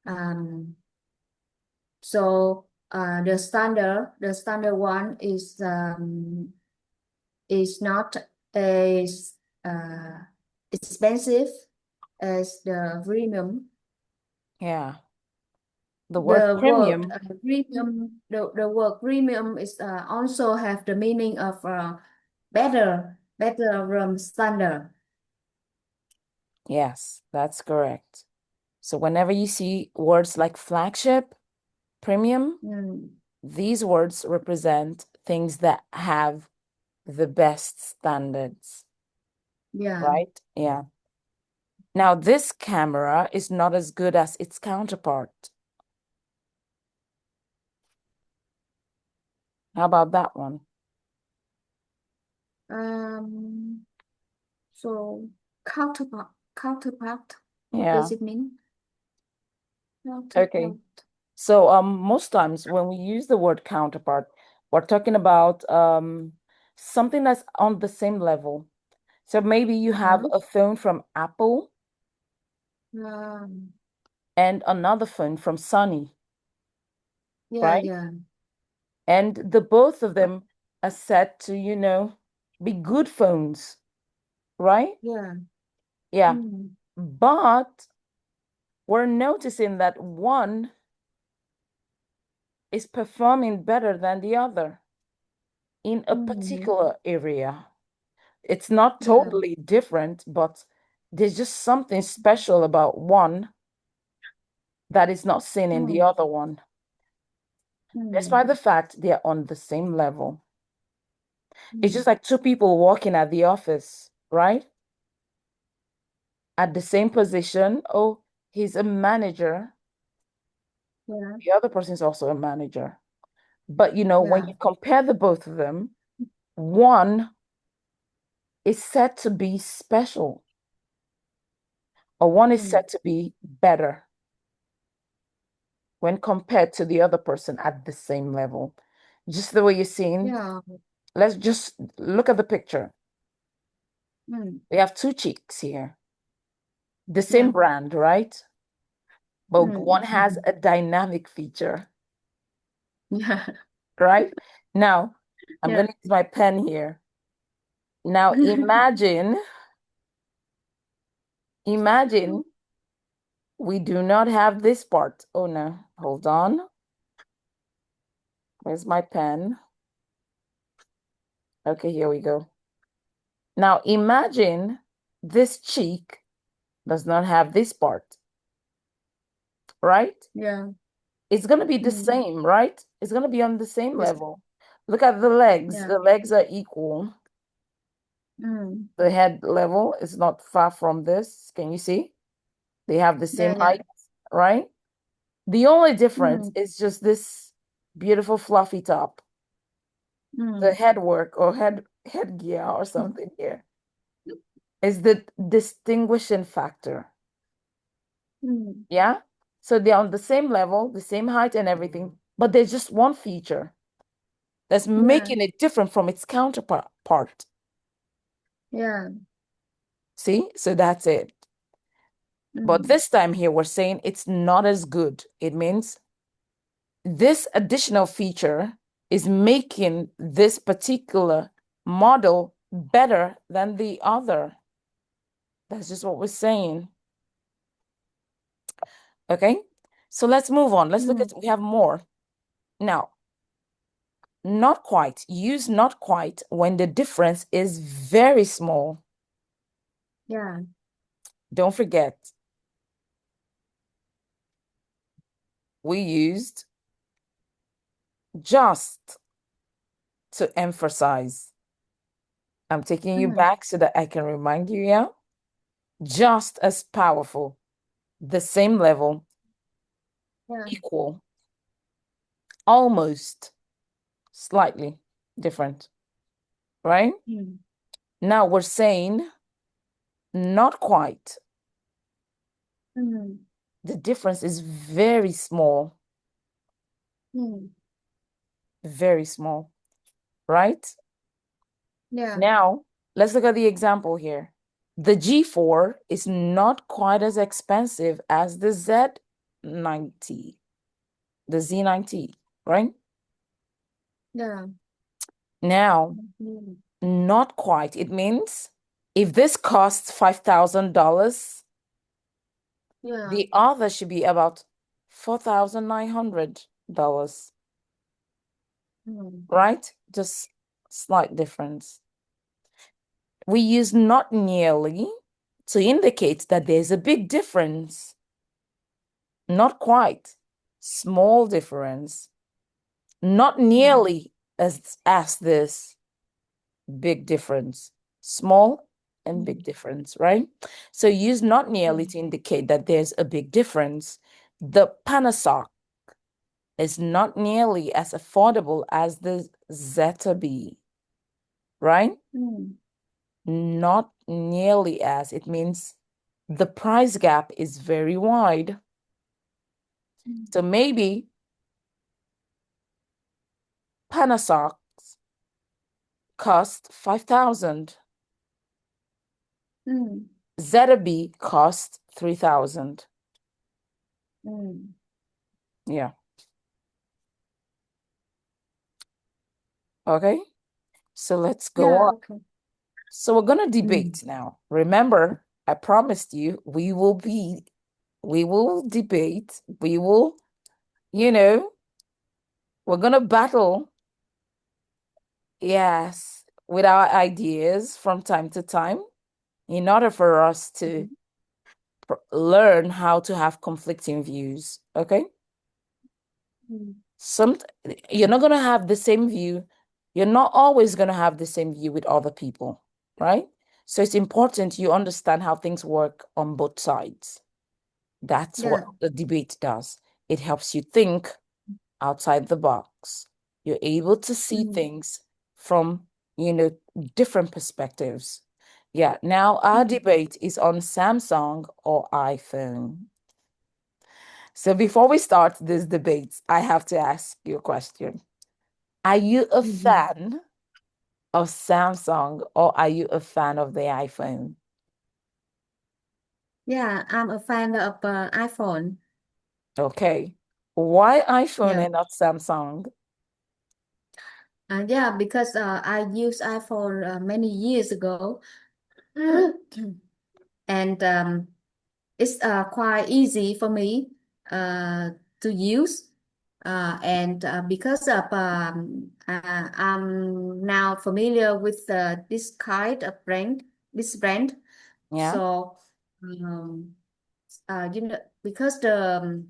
Um, so the standard one is not as uh, expensive as the premium. Yeah. The word The word premium. premium, the word premium is also have the meaning of better standard. Yes, that's correct. So whenever you see words like flagship, premium, Mm. these words represent things that have the best standards, Yeah. right? Yeah. Now, this camera is not as good as its counterpart. How about that one? Um, so counterpart, what Yeah. does it mean? Okay. Counterpart. So most times when we use the word counterpart, we're talking about something that's on the same level. So maybe you have Uh-huh. a phone from Apple Um, and another phone from Sony, yeah, right? yeah, And the both of them are said to, be good phones, right? yeah. Yeah. Mm. But we're noticing that one is performing better than the other in a Mm. particular area. It's not Yeah. totally different, but there's just something special about one that is not seen in the Mm. other one, Mm. despite the fact they're on the same level. It's Mm. just like two people working at the office, right? At the same position. Oh, he's a manager. Yeah, The other person is also a manager. But when yeah. you compare the both of them, one is said to be special, or one is Mm. said to be better when compared to the other person at the same level. Just the way you're seeing, Yeah. let's just look at the picture. Mm. We have two cheeks here, the same Yeah. brand, right? But Mm. one has a dynamic feature, Yeah. right? Now, I'm Yeah. going to use my pen here. Now, imagine we do not have this part. Oh no, hold on. Where's my pen? Okay, here we go. Now, imagine this cheek does not have this part, right? Yeah. It's going to be the Mm. same, right? It's going to be on the same Yes. level. Look at the legs. Yeah. The legs are equal. Mm. The head level is not far from this. Can you see? They have the Yeah. same Yeah. height, right? The only difference Mm. is just this beautiful fluffy top, the Mm. headwork or headgear or something here is the distinguishing factor. Mm. Yeah. So they're on the same level, the same height and everything, but there's just one feature that's Yeah. making it different from its counterpart. Yeah. See? So that's it. But Mm. this time here, we're saying it's not as good. It means this additional feature is making this particular model better than the other. That's just what we're saying. Okay. So let's move on. Let's look Mm. at, we have more. Now, not quite. Use not quite when the difference is very small. Yeah. Don't forget, we used just to emphasize. I'm taking you Mm. back so that I can remind you, yeah? Just as powerful, the same level, Yeah. equal, almost, slightly different, right? Mm. Now we're saying not quite. Mm. The difference is very small, Mm. very small, right? Yeah. Now, let's look at the example here. The G4 is not quite as expensive as the Z90, the Z90, right? Yeah. Now, Mm. not quite. It means if this costs $5,000, Yeah. the other should be about $4,900, Mm. right? Just slight difference. We use not nearly to indicate that there's a big difference. Not quite. Small difference. Not Mm. nearly as this big difference. Small and big Mm. difference, right? So use not nearly Mm. to indicate that there's a big difference. The Panasonic is not nearly as affordable as the Zeta B, right? Mm. Not nearly as. It means the price gap is very wide. Mm. So maybe Panasonic cost 5,000. Mm. Zeta B cost 3,000. Mm. Yeah. Okay. So let's go Yeah. on. Okay. So we're gonna Mm. debate now. Remember, I promised you we will debate. We will, you know, we're gonna battle, yes, with our ideas from time to time in order for us to Mm. learn how to have conflicting views. Okay. Mm. Some you're not gonna have the same view. You're not always gonna have the same view with other people, right? So it's important you understand how things work on both sides. That's what Yeah. the debate does. It helps you think outside the box. You're able to see Mm. things from, different perspectives. Yeah, now our Mm. debate is on Samsung or iPhone. So before we start this debate, I have to ask you a question. Are you a Mhm. fan of Samsung or are you a fan of the iPhone? Yeah, I'm a fan of iPhone. Okay. Why iPhone Yeah. and not Samsung? Yeah, because I used iPhone many years ago, and it's quite easy for me to use. And because of I'm now familiar with this kind of this brand, Yeah. so um, because the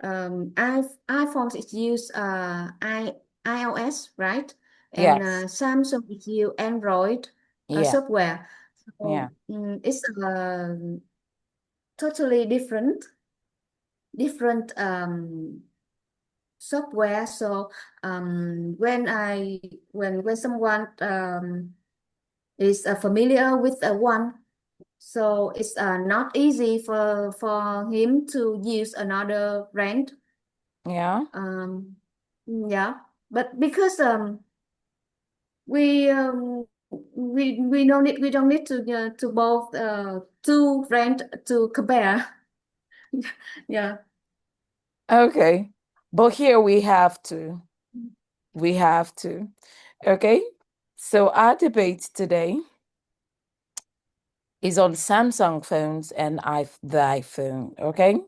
iPhone is used iOS, right? And Yes. Samsung is use Android Yeah. software. Yeah. So it's totally different software. So when someone is familiar with one, so it's not easy for him to use another brand. Yeah. Um, yeah, but because we we don't need to both two brand to compare. Yeah. Okay. But here we have to. We have to. Okay. So our debate today is on Samsung phones and the iPhone. Okay.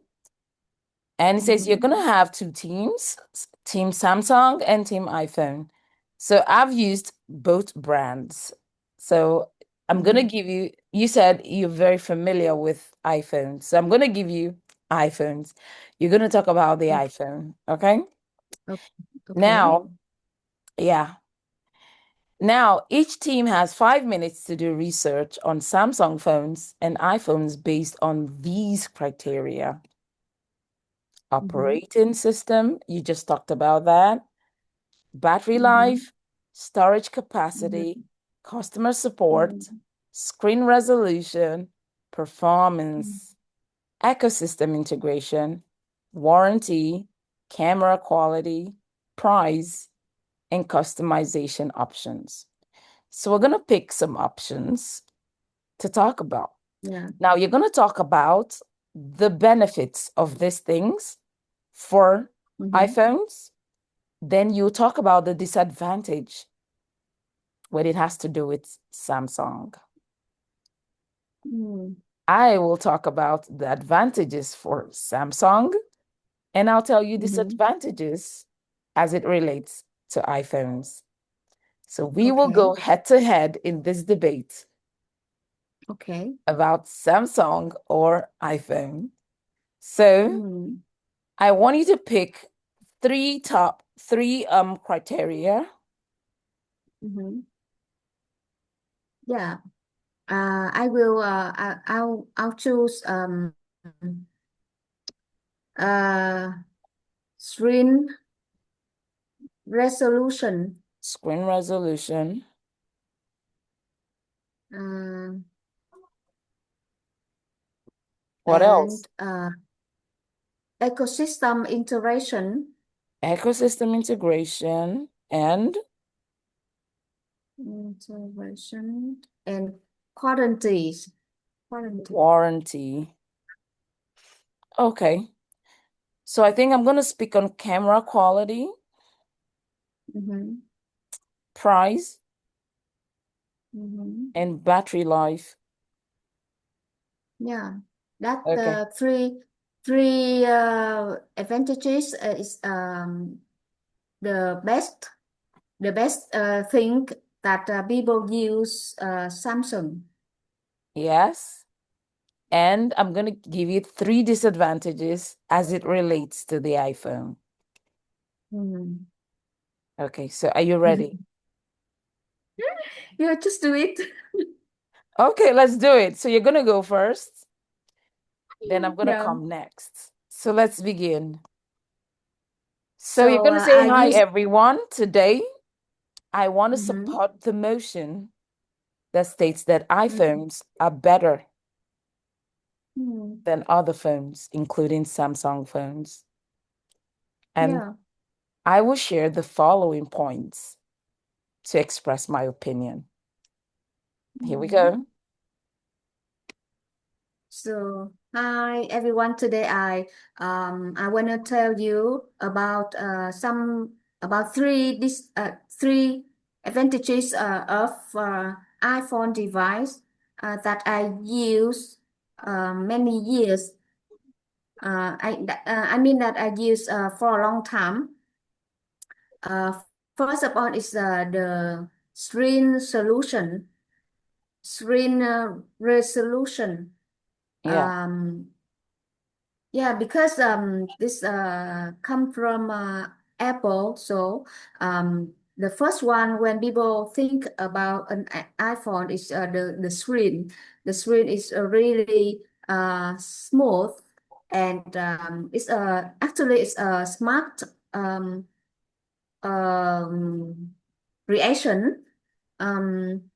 And it says you're Mhm. going to have two teams, Team Samsung and Team iPhone. So I've used both brands. So I'm going to Mhm. give you, you said you're very familiar with iPhones. So I'm going to give you iPhones. You're going to talk about the Okay. iPhone. Okay. Okay. Now, yeah. Now, each team has 5 minutes to do research on Samsung phones and iPhones based on these criteria. Mhm. Operating system, you just talked about that. Battery Mhm. life, storage capacity, Mhm. customer support, Mhm. screen resolution, performance, ecosystem integration, warranty, camera quality, price, and customization options. So we're going to pick some options to talk about. Yeah. Now, you're going to talk about the benefits of these things for Mhm. iPhones. Then you talk about the disadvantage when it has to do with Samsung. Mhm. I will talk about the advantages for Samsung, and I'll tell you Mhm. disadvantages as it relates to iPhones. So we will Okay. go head to head in this debate Okay. about Samsung or iPhone. So Mhm. I want you to pick three criteria. Mhm. Yeah. I will. I'll choose uh screen resolution. Screen resolution. Uh, What else? and ecosystem integration. Ecosystem integration and Integration and quarantines. Quarantine. warranty. Okay. So I think I'm going to speak on camera quality, Mm-hmm. price, Mm-hmm. and battery life. Yeah, that Okay. three advantages is the best thing that people use Samsung. Yes. And I'm going to give you three disadvantages as it relates to the iPhone. Mm. Okay. So are you ready? Yeah, just do it. Okay, let's do it. So you're going to go first, then I'm going to Yeah. come next. So let's begin. So you're So going to say I hi, use. everyone. Today, I want to Mhm. support the motion that states that Mm. iPhones are better Mm. than other phones, including Samsung phones. And Yeah. I will share the following points to express my opinion. Here we Mm. go. So, hi everyone. Today I want to tell you about three advantages of iPhone device that I use many years. I mean that I use for a long time. Uh, First of all is the screen solution, screen resolution. Yeah, Um, Yeah, because this come from Apple, so the first one when people think about an iPhone is the screen. The screen is really smooth, and it's actually it's a smart um, um, creation. Um,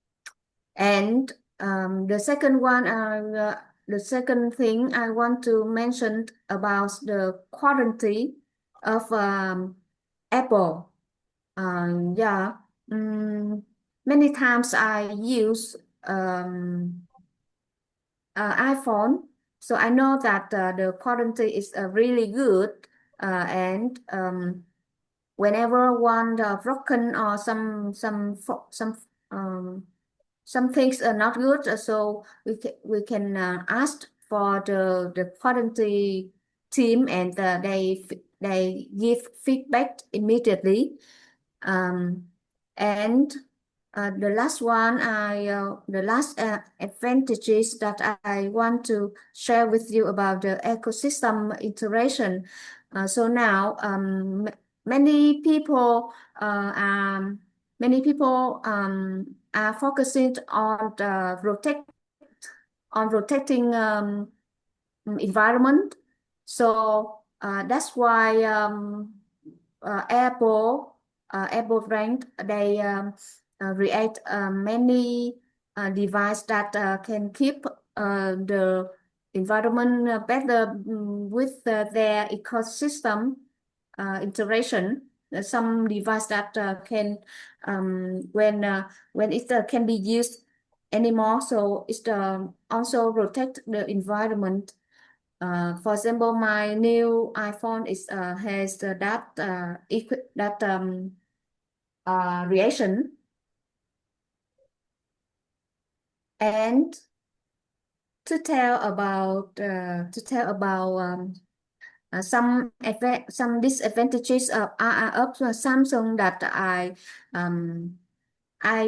and the second thing I want to mention about the quality of Apple. Yeah, mm, many times I use iPhone, so I know that the quality is really good, and whenever one broken or some things are not good, so we can ask for the quality team, and they give feedback immediately. Um, and the last advantages that I want to share with you about the ecosystem integration. So now many people are focusing on protecting environment. So that's why Apple brand they create many device that can keep the environment better with their ecosystem integration. Some device that can when it can be used anymore, so it also protect the environment. For example, my new iPhone is has that reaction. And to tell about some disadvantages of Samsung that I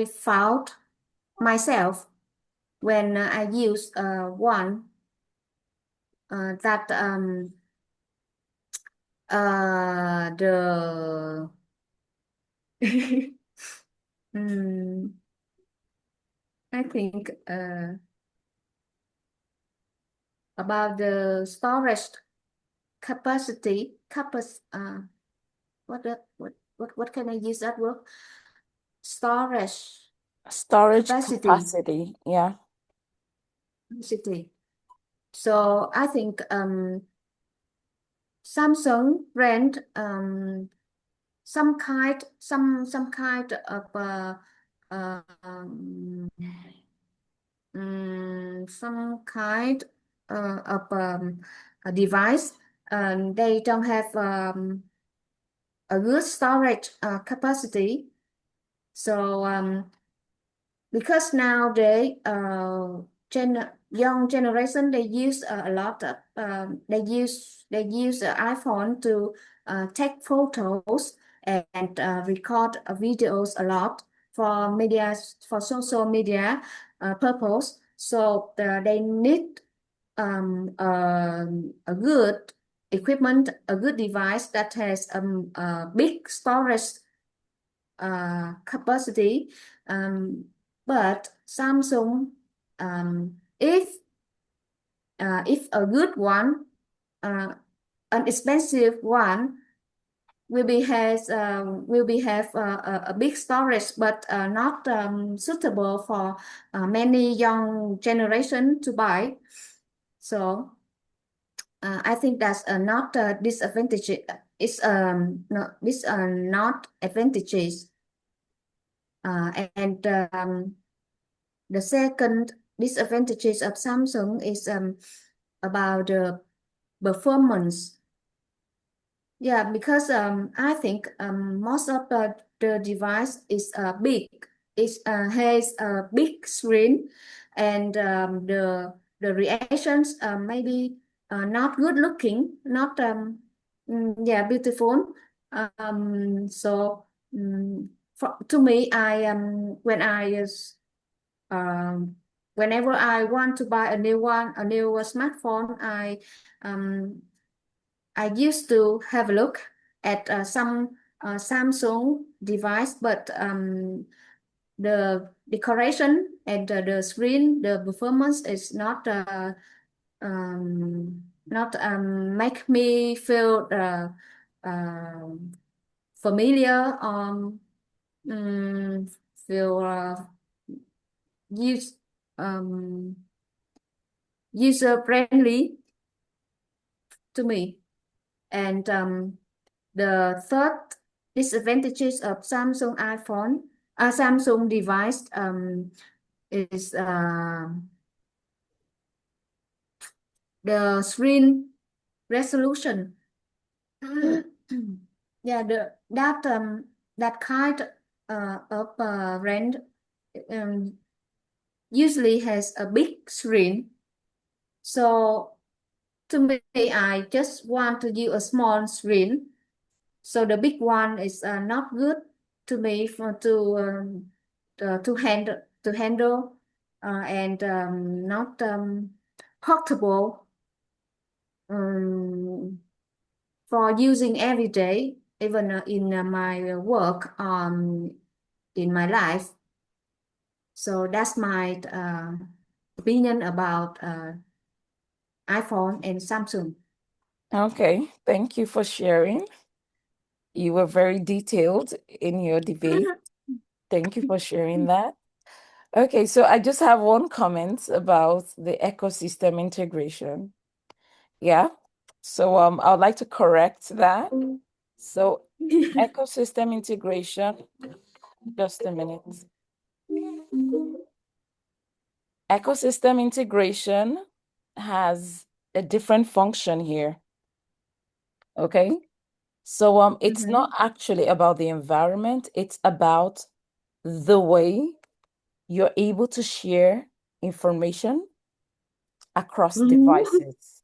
found myself when I use one that the mm, I think about the storage capacity. What can I use that word? Storage storage capacity. capacity. Yeah. Capacity. So I think Samsung brand some kind of um, some kind of a device, they don't have a good storage capacity. So because nowadays young generation they use a lot of they use iPhone to take photos and record videos a lot for media, for social media purpose. So they need a good equipment, a good device that has a big storage capacity. But Samsung, if a good one, uh, an expensive one, will be have a big storage, but not suitable for many young generation to buy. So I think that's not a disadvantage. It's no, this are not advantages. And the second disadvantages of Samsung is about the performance. Yeah, because I think most of the device is big. It has a big screen, and the reactions maybe not good looking, not yeah, beautiful. So to me, I when I um, whenever I want to buy a new one, a new smartphone, um, I used to have a look at some Samsung device, but the decoration and the screen, the performance is not make me feel familiar, um, feel use user friendly to me. And the third disadvantages of Samsung device is the screen resolution. Yeah, that kind of brand um, usually has a big screen. So to me, I just want to use a small screen. So the big one is not good to me for to handle and not portable um, for using every day, even in my work in my life. So that's my opinion about iPhone and Samsung. Okay, thank you for sharing. You were very detailed in your debate. Thank you for sharing that. Okay, so I just have one comment about the ecosystem integration. Yeah. So I would like to correct that. So ecosystem integration, just a minute. Ecosystem integration has a different function here. Okay. So it's not Mhm. actually about the environment, it's about the way you're able to share information across Mhm. devices.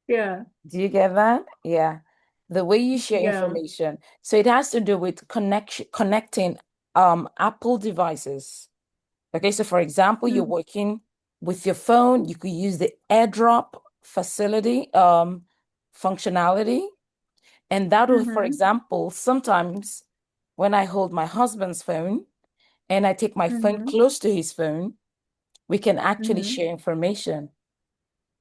Yeah, Do you get that? Yeah. The way you share yeah. information. So it has to do with connecting Apple devices. Okay, so for example, you're Mm. working with your phone, you could use the AirDrop facility functionality. And that will, for Mhm. example, sometimes when I hold my husband's phone and I take my phone Mhm. close to his phone, we can actually Mhm. share information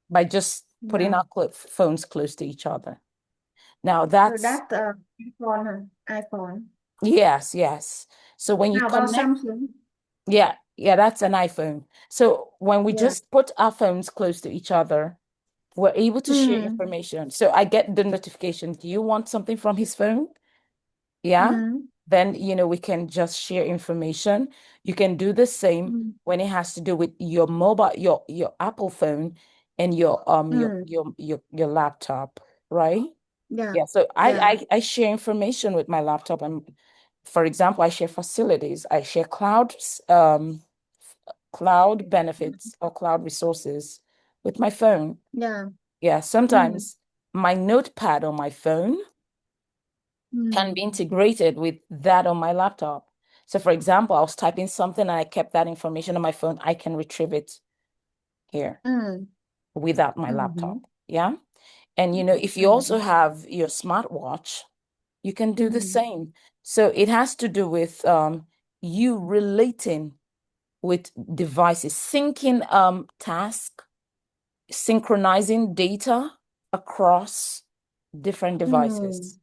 by just putting Yeah. our phones close to each other. Now So that's, that iPhone. yes, yes. So when you How about connect, Samsung? yeah, yeah, that's an iPhone. So when we Yeah. just put our phones close to each other, we're able to share Mm. information. So I get the notification. Do you want something from his phone? Yeah. Mm. Then, we can just share information. You can do the same Mm. when it has to do with your mobile, your Apple phone and Mm. your laptop, right? Yeah. Yeah, so Yeah. I share information with my laptop, and for example, I share facilities, I share cloud benefits or cloud resources with my phone. Yeah. Yeah, Mm. sometimes my notepad on my phone can Mm. be integrated with that on my laptop. So for example, I was typing something and I kept that information on my phone, I can retrieve it here Mm. without my laptop. Mhm. Yeah. And if you also Mm. have your smartwatch, you can do the Mm. same. So it has to do with you relating with devices, syncing task, synchronizing data across different Mm. devices.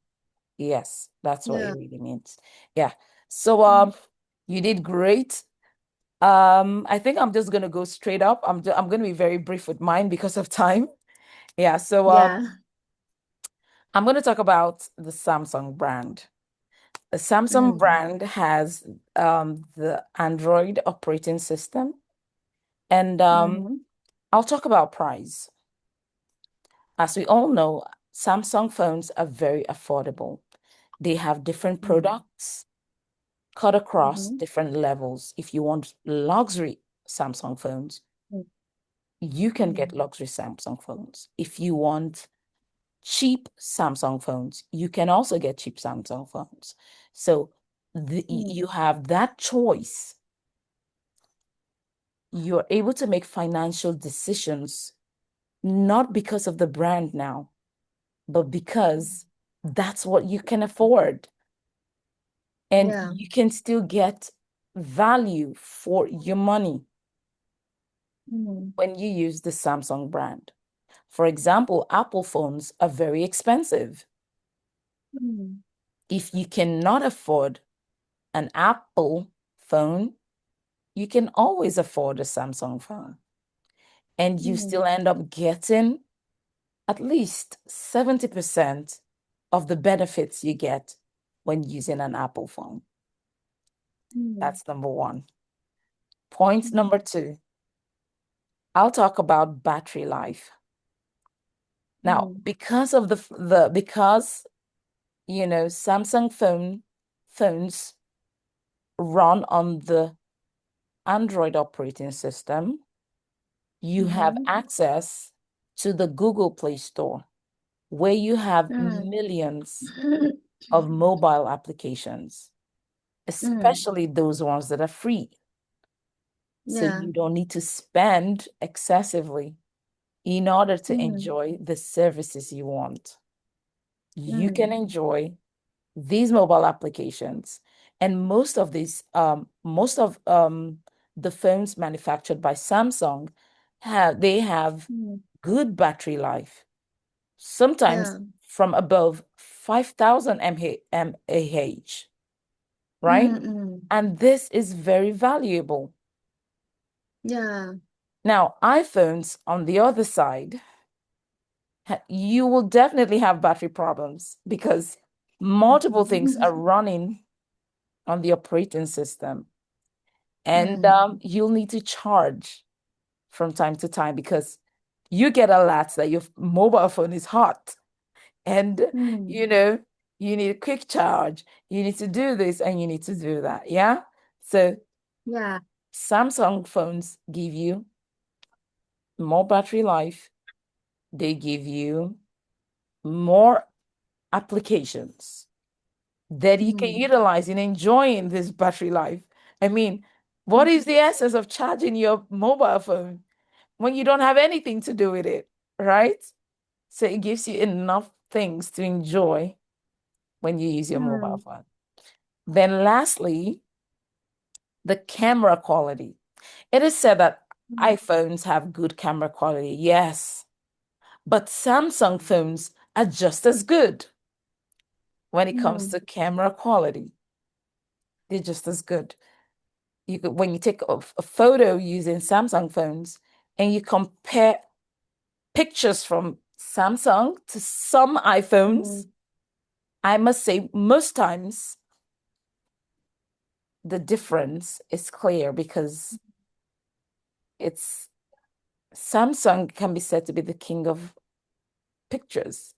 Yes, that's what it Yeah. really means. Yeah. So Mm. you did great. I think I'm just gonna go straight up. I'm gonna be very brief with mine because of time. Yeah, so Yeah. I'm gonna talk about the Samsung brand. The Samsung Mm. brand has the Android operating system, and Mm-hmm. I'll talk about price. As we all know, Samsung phones are very affordable. They have different Mm. products cut across Mm-hmm. different levels. If you want luxury Samsung phones, you can get Mm. luxury Samsung phones. If you want cheap Samsung phones, you can also get cheap Samsung phones. So you Mm. have that choice. You're able to make financial decisions, not because of the brand now, but because that's what you can afford. And Yeah. you can still get value for your money Mm. when you use the Samsung brand. For example, Apple phones are very expensive. Mm. If you cannot afford an Apple phone, you can always afford a Samsung phone. And you Mm. still end up getting at least 70% of the benefits you get when using an Apple phone. Mm. That's number one. Point Mm. number two, I'll talk about battery life. Now, Mm. because of because Samsung phones run on the Android operating system, you have Mm-hmm. access to the Google Play Store, where you have Mm. millions of mobile applications, Mm. especially those ones that are free. So Yeah. you don't need to spend excessively in order to Mm. enjoy the services you want. You Mm. can enjoy these mobile applications, and most of the phones manufactured by Samsung have Mm. good battery life, sometimes Yeah. from above 5,000 mAh, right? Mm. Mm. And this is very valuable. Yeah. Now, iPhones, on the other side, you will definitely have battery problems because multiple things are running on the operating system. And Mm. you'll need to charge from time to time because you get alerts that your mobile phone is hot. And, Mm. you know, you need a quick charge. You need to do this and you need to do that. Yeah. So Yeah. Samsung phones give you more battery life. They give you more applications that you can Mm. utilize in enjoying this battery life. I mean, what is the essence of charging your mobile phone when you don't have anything to do with it, right? So it gives you enough things to enjoy when you use your mobile Mm. phone. Then lastly, the camera quality. It is said that Mm. iPhones have good camera quality, yes, but Samsung phones are just as good when it comes Mm. to camera quality. They're just as good. When you take a photo using Samsung phones and you compare pictures from Samsung to some iPhones, Mm. I must say most times the difference is clear because it's Samsung can be said to be the king of pictures.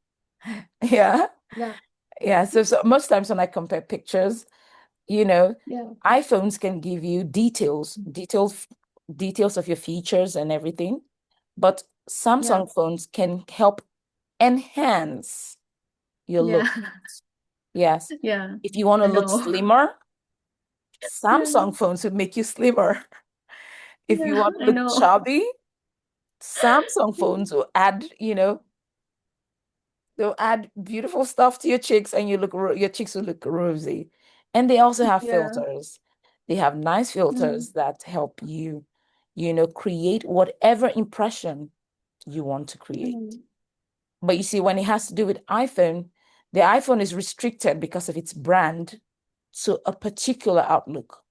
Yeah. Yeah. Yeah. So most times when I compare pictures, you know, Yeah. iPhones can give you details of your features and everything, but Yeah. Samsung phones can help enhance your Yeah. look. Yes. Yeah. If you want I to look know. slimmer, Yeah. Samsung phones would make you slimmer. If you Yeah. want to I look know. chubby, Samsung phones will add, they'll add beautiful stuff to your cheeks and your cheeks will look rosy. And they also have Yeah. filters. They have nice Mm. filters that help you, create whatever impression you want to create. Mm. But you see, when it has to do with iPhone, The iPhone is restricted because of its brand to a particular outlook.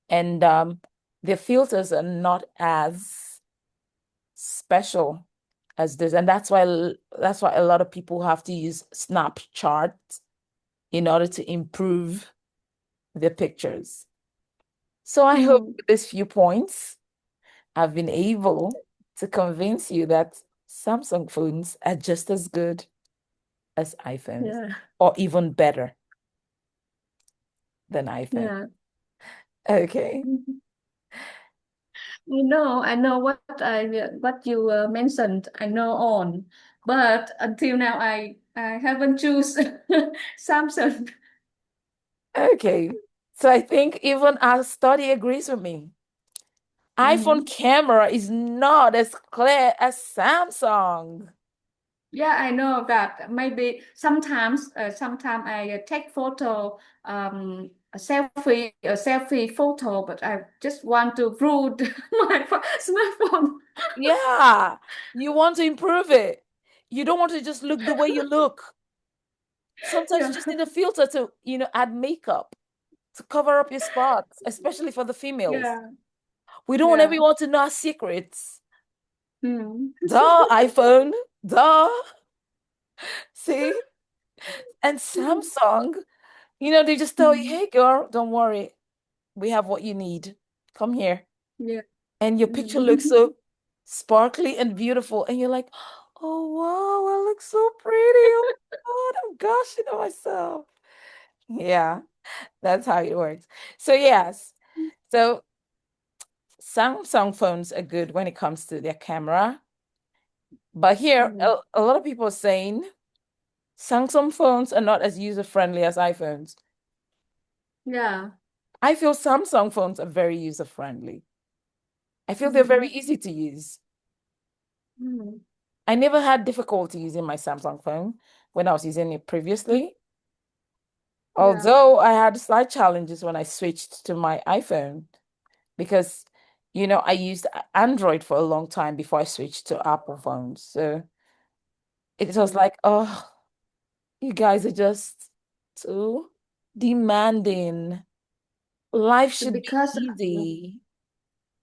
And the filters are not as special as this. And that's why a lot of people have to use Snapchat in order to improve the pictures. So I hope Mm. with these few points, I've been able to convince you that Samsung phones are just as good as iPhones, Yeah. or even better than iPhone. Yeah. Okay. I know what you mentioned. I know on, but until now I haven't choose Samsung. Okay. So I think even our study agrees with me. iPhone Mhm. camera is not as clear as Samsung. Yeah, I know that. Maybe sometimes I take photo, a selfie photo, but I just want to rude my smartphone. Yeah, you want to improve it. You don't want to just look the way you look. Sometimes you Yeah, just need a filter to, add makeup to cover up your spots, especially for the females. yeah, We don't want yeah. everyone to know our secrets. Mm. Duh, iPhone. Duh. See? And Samsung, they just tell you, Mm. hey, girl, don't worry. We have what you need. Come here. Yeah. And your picture looks Mm. so sparkly and beautiful. And you're like, oh, wow, I look so pretty. Oh, God, I'm gushing on myself. Yeah, that's how it works. So, yes. So, Samsung phones are good when it comes to their camera. But here, Mm. a lot of people are saying Samsung phones are not as user-friendly as iPhones. Yeah. I feel Samsung phones are very user-friendly. I feel they're very Mm. easy to use. Mm. I never had difficulty using my Samsung phone when I was using it previously. Yeah. Although I had slight challenges when I switched to my iPhone because, I used Android for a long time before I switched to Apple phones. So it was Mm. like, oh, you guys are just too demanding. Life should be Because easy.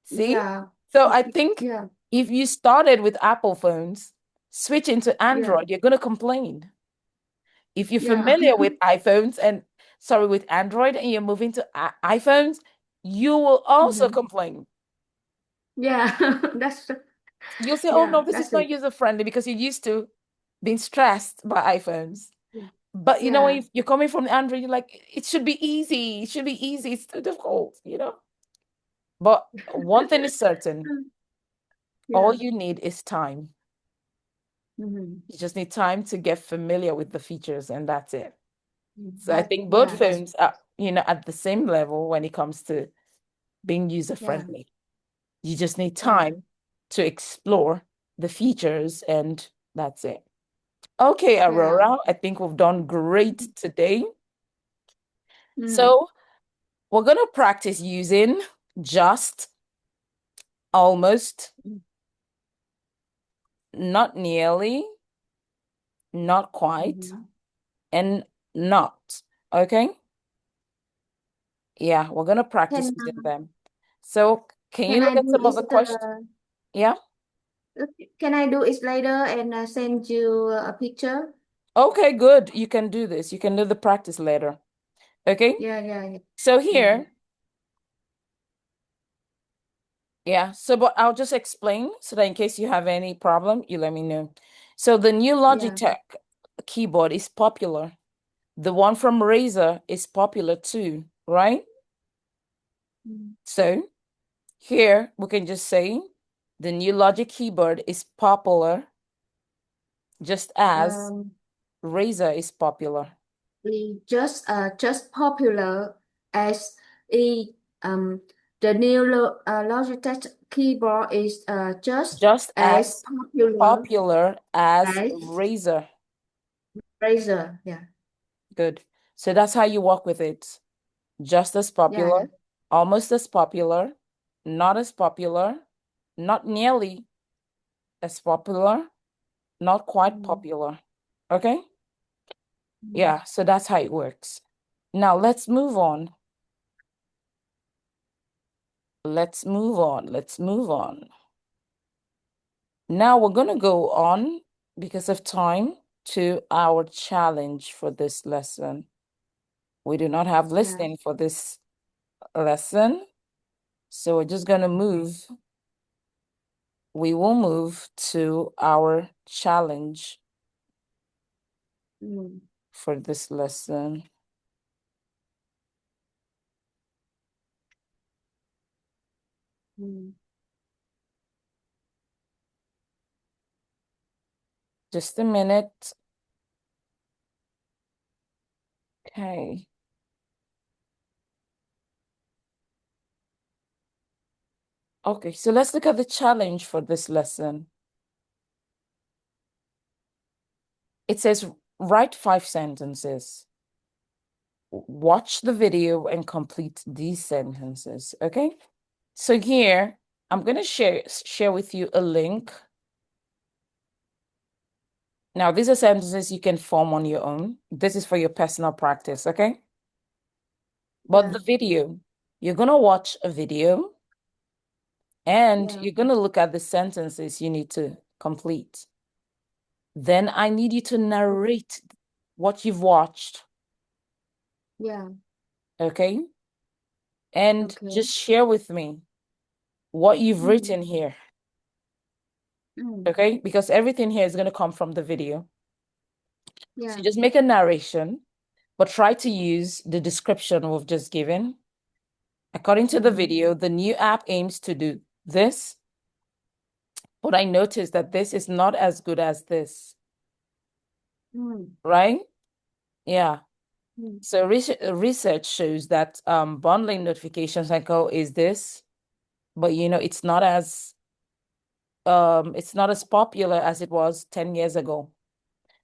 See? yeah, So I think yeah, if you started with Apple phones, switching to yeah, Android, you're going to complain. If you're yeah, familiar with iPhones and sorry, with Android and you're moving to iPhones, you will also Mhm. complain. Yeah. That's You'll say, oh yeah, no, this is that's not it. user friendly because you're used to being stressed by iPhones. But when Yeah, you're coming from Android, you're like, it should be easy. It should be easy. It's too difficult. But one thing is certain, all yeah. you need is time. Mhm. You just need time to get familiar with the features, and that's it. So I That think both yeah, that's phones are, at the same level when it comes to being user yeah, friendly. You just need yeah, time to explore the features, and that's it. Okay, yeah. Aurora, I think we've done great today. Mm. So we're going to practice using just, almost, not nearly, not quite, Mhm. and not. Okay? Yeah, we're going to practice Can using them. So can you can look I at do some of it? the questions? Yeah. Can I do it later and send you a picture? Okay, good. You can do this. You can do the practice later. Okay? Yeah, yeah, yeah. So Yeah. here, yeah, so but I'll just explain so that in case you have any problem, you let me know. So the new Yeah. Logitech keyboard is popular. The one from Razer is popular too, right? Mm. So here we can just say the new Logic keyboard is popular just as Um, Razer is popular. just popular as the um the new Logitech keyboard is just Just as as popular popular as as Razer. Razer. Yeah, Good. So that's how you work with it. Just as yeah, yeah. popular, almost as popular, not as popular, not nearly as popular, not quite Mm. popular. Okay? Mm. Yeah, so that's how it works. Now let's move on. Let's move on. Let's move on. Now we're going to go on, because of time, to our challenge for this lesson. We do not have Yeah. listening for this lesson, so we're just going to move. We will move to our challenge Mm. for this lesson. Mm. Just a minute. Okay. Okay, so let's look at the challenge for this lesson. It says write 5 sentences. Watch the video and complete these sentences, okay? So here, I'm going to share with you a link. Now, these are sentences you can form on your own. This is for your personal practice, okay? But Yeah. the video, you're going to watch a video and Yeah. you're going to look at the sentences you need to complete. Then I need you to narrate what you've watched, Yeah. okay? And Okay. just share with me what you've Mm. written here, Mm. okay? Because everything here is going to come from the video. So Yeah. just make a narration, but try to use the description we've just given. According to the Mm. video, the new app aims to do this, but I noticed that this is not as good as this, Mm. right? Yeah. Mm. So research shows that bundling notification cycle is this, but it's not as popular as it was 10 years ago.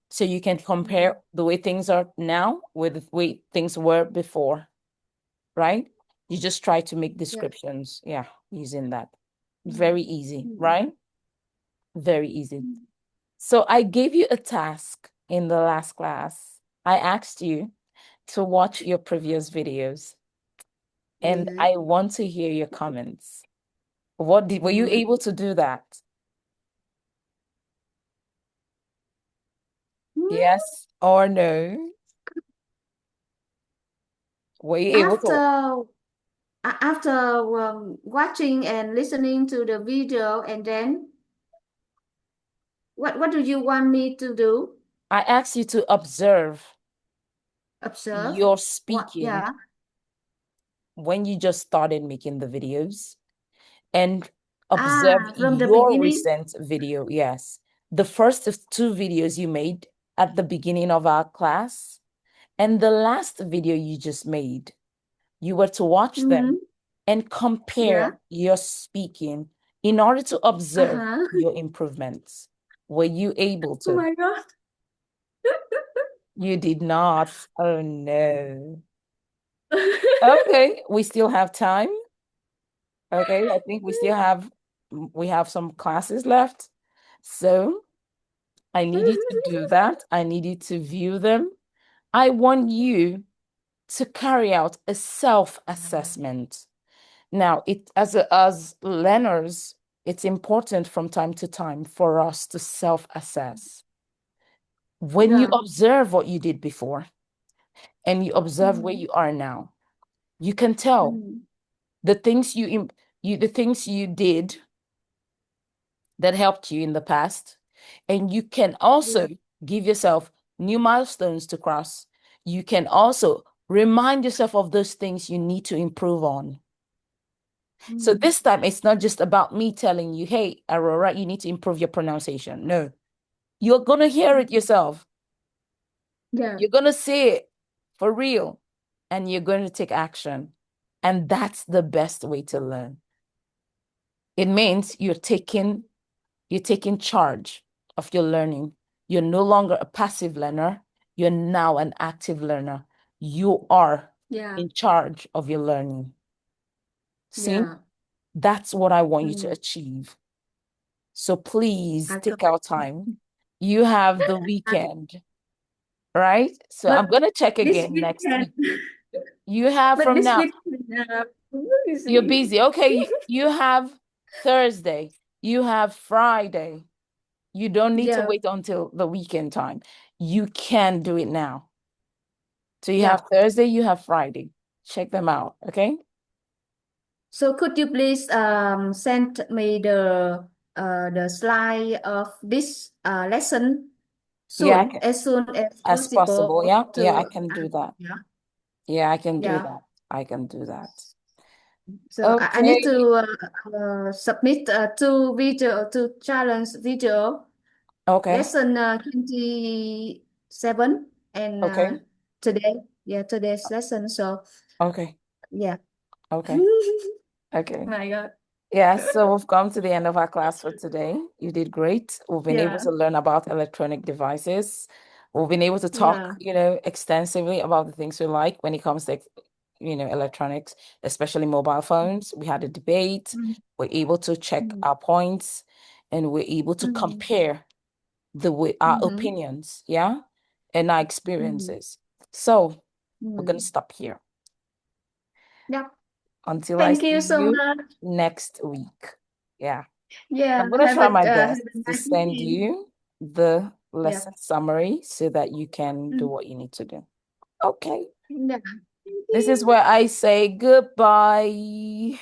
So you can Mm. compare the way things are now with the way things were before, right? You just try to make Yeah. descriptions, yeah, using that. Mm. Very easy, Mm. right? Very easy. Mm. So I gave you a task in the last class. I asked you to watch your previous videos, and Yeah. I want to hear your comments. Were you Mm. able to do that? Mm. Yes or no? Were you able to? After watching and listening to the video, and then what do you want me to do? I asked you to observe Observe your what? speaking Yeah. when you just started making the videos and observe From the your beginning. recent video. Yes. The first of 2 videos you made at the beginning of our class and the last video you just made. You were to watch them Mm-hmm. and Yeah. compare your speaking in order to observe Uh-huh. your improvements. Were you able Oh to? my God. You did not. Oh no. Okay, we still have time. Okay, I think we have some classes left. So I need you to do that. I need you to view them. I want you to carry out a self-assessment. Now, as learners, it's important from time to time for us to self-assess. When you Yeah. observe what you did before and you observe where Mm. you are now, you can tell Mm. the things the things you did that helped you in the past, and you can Yeah. also give yourself new milestones to cross. You can also remind yourself of those things you need to improve on. So Mm. this time, it's not just about me telling you, hey, Aurora, you need to improve your pronunciation. No, you're going to hear it yourself. Yeah. You're going to see it for real, and you're going to take action. And that's the best way to learn. It means you're taking charge of your learning. You're no longer a passive learner. You're now an active learner. You are Yeah. in charge of your learning. See, Yeah. that's what I want you to Mm. achieve. So please I take our time. You have the I, weekend. right? So But I'm gonna check this again next weekend, week. You have but from this now, weekend, you're busy. busy. Okay, you have Thursday, you have Friday. You don't need to Yeah, wait until the weekend time. You can do it now. So you have yeah. Thursday, you have Friday. Check them out, okay? So could you please send me the slide of this lesson Yeah, as soon as as possible. possible Yeah, yeah, I to can do that. yeah, Yeah, I can do yeah. that. I can do that. So I need Okay, to submit two challenge video okay, lesson 27 and okay, today, yeah, today's lesson. So okay, yeah. okay, okay. My God. Yeah, so we've come to the end of our class for today. You did great. We've been able Yeah, to learn about electronic devices. We've been able to talk, yeah. extensively about the things we like when it comes to, electronics, especially mobile phones. We had a debate. Mm, We're able to check mm, our points and we're able to mm, compare the way our mm, opinions, yeah, and our mm, experiences. So we're gonna mm. stop here Yeah. until I Thank see you so you much. next week. Yeah. Yeah, I'm gonna try my have best a to nice send weekend. you the Yeah. lesson summary so that you can do Mm. what you need to do. Okay. Yeah. Thank This is you. where I say goodbye.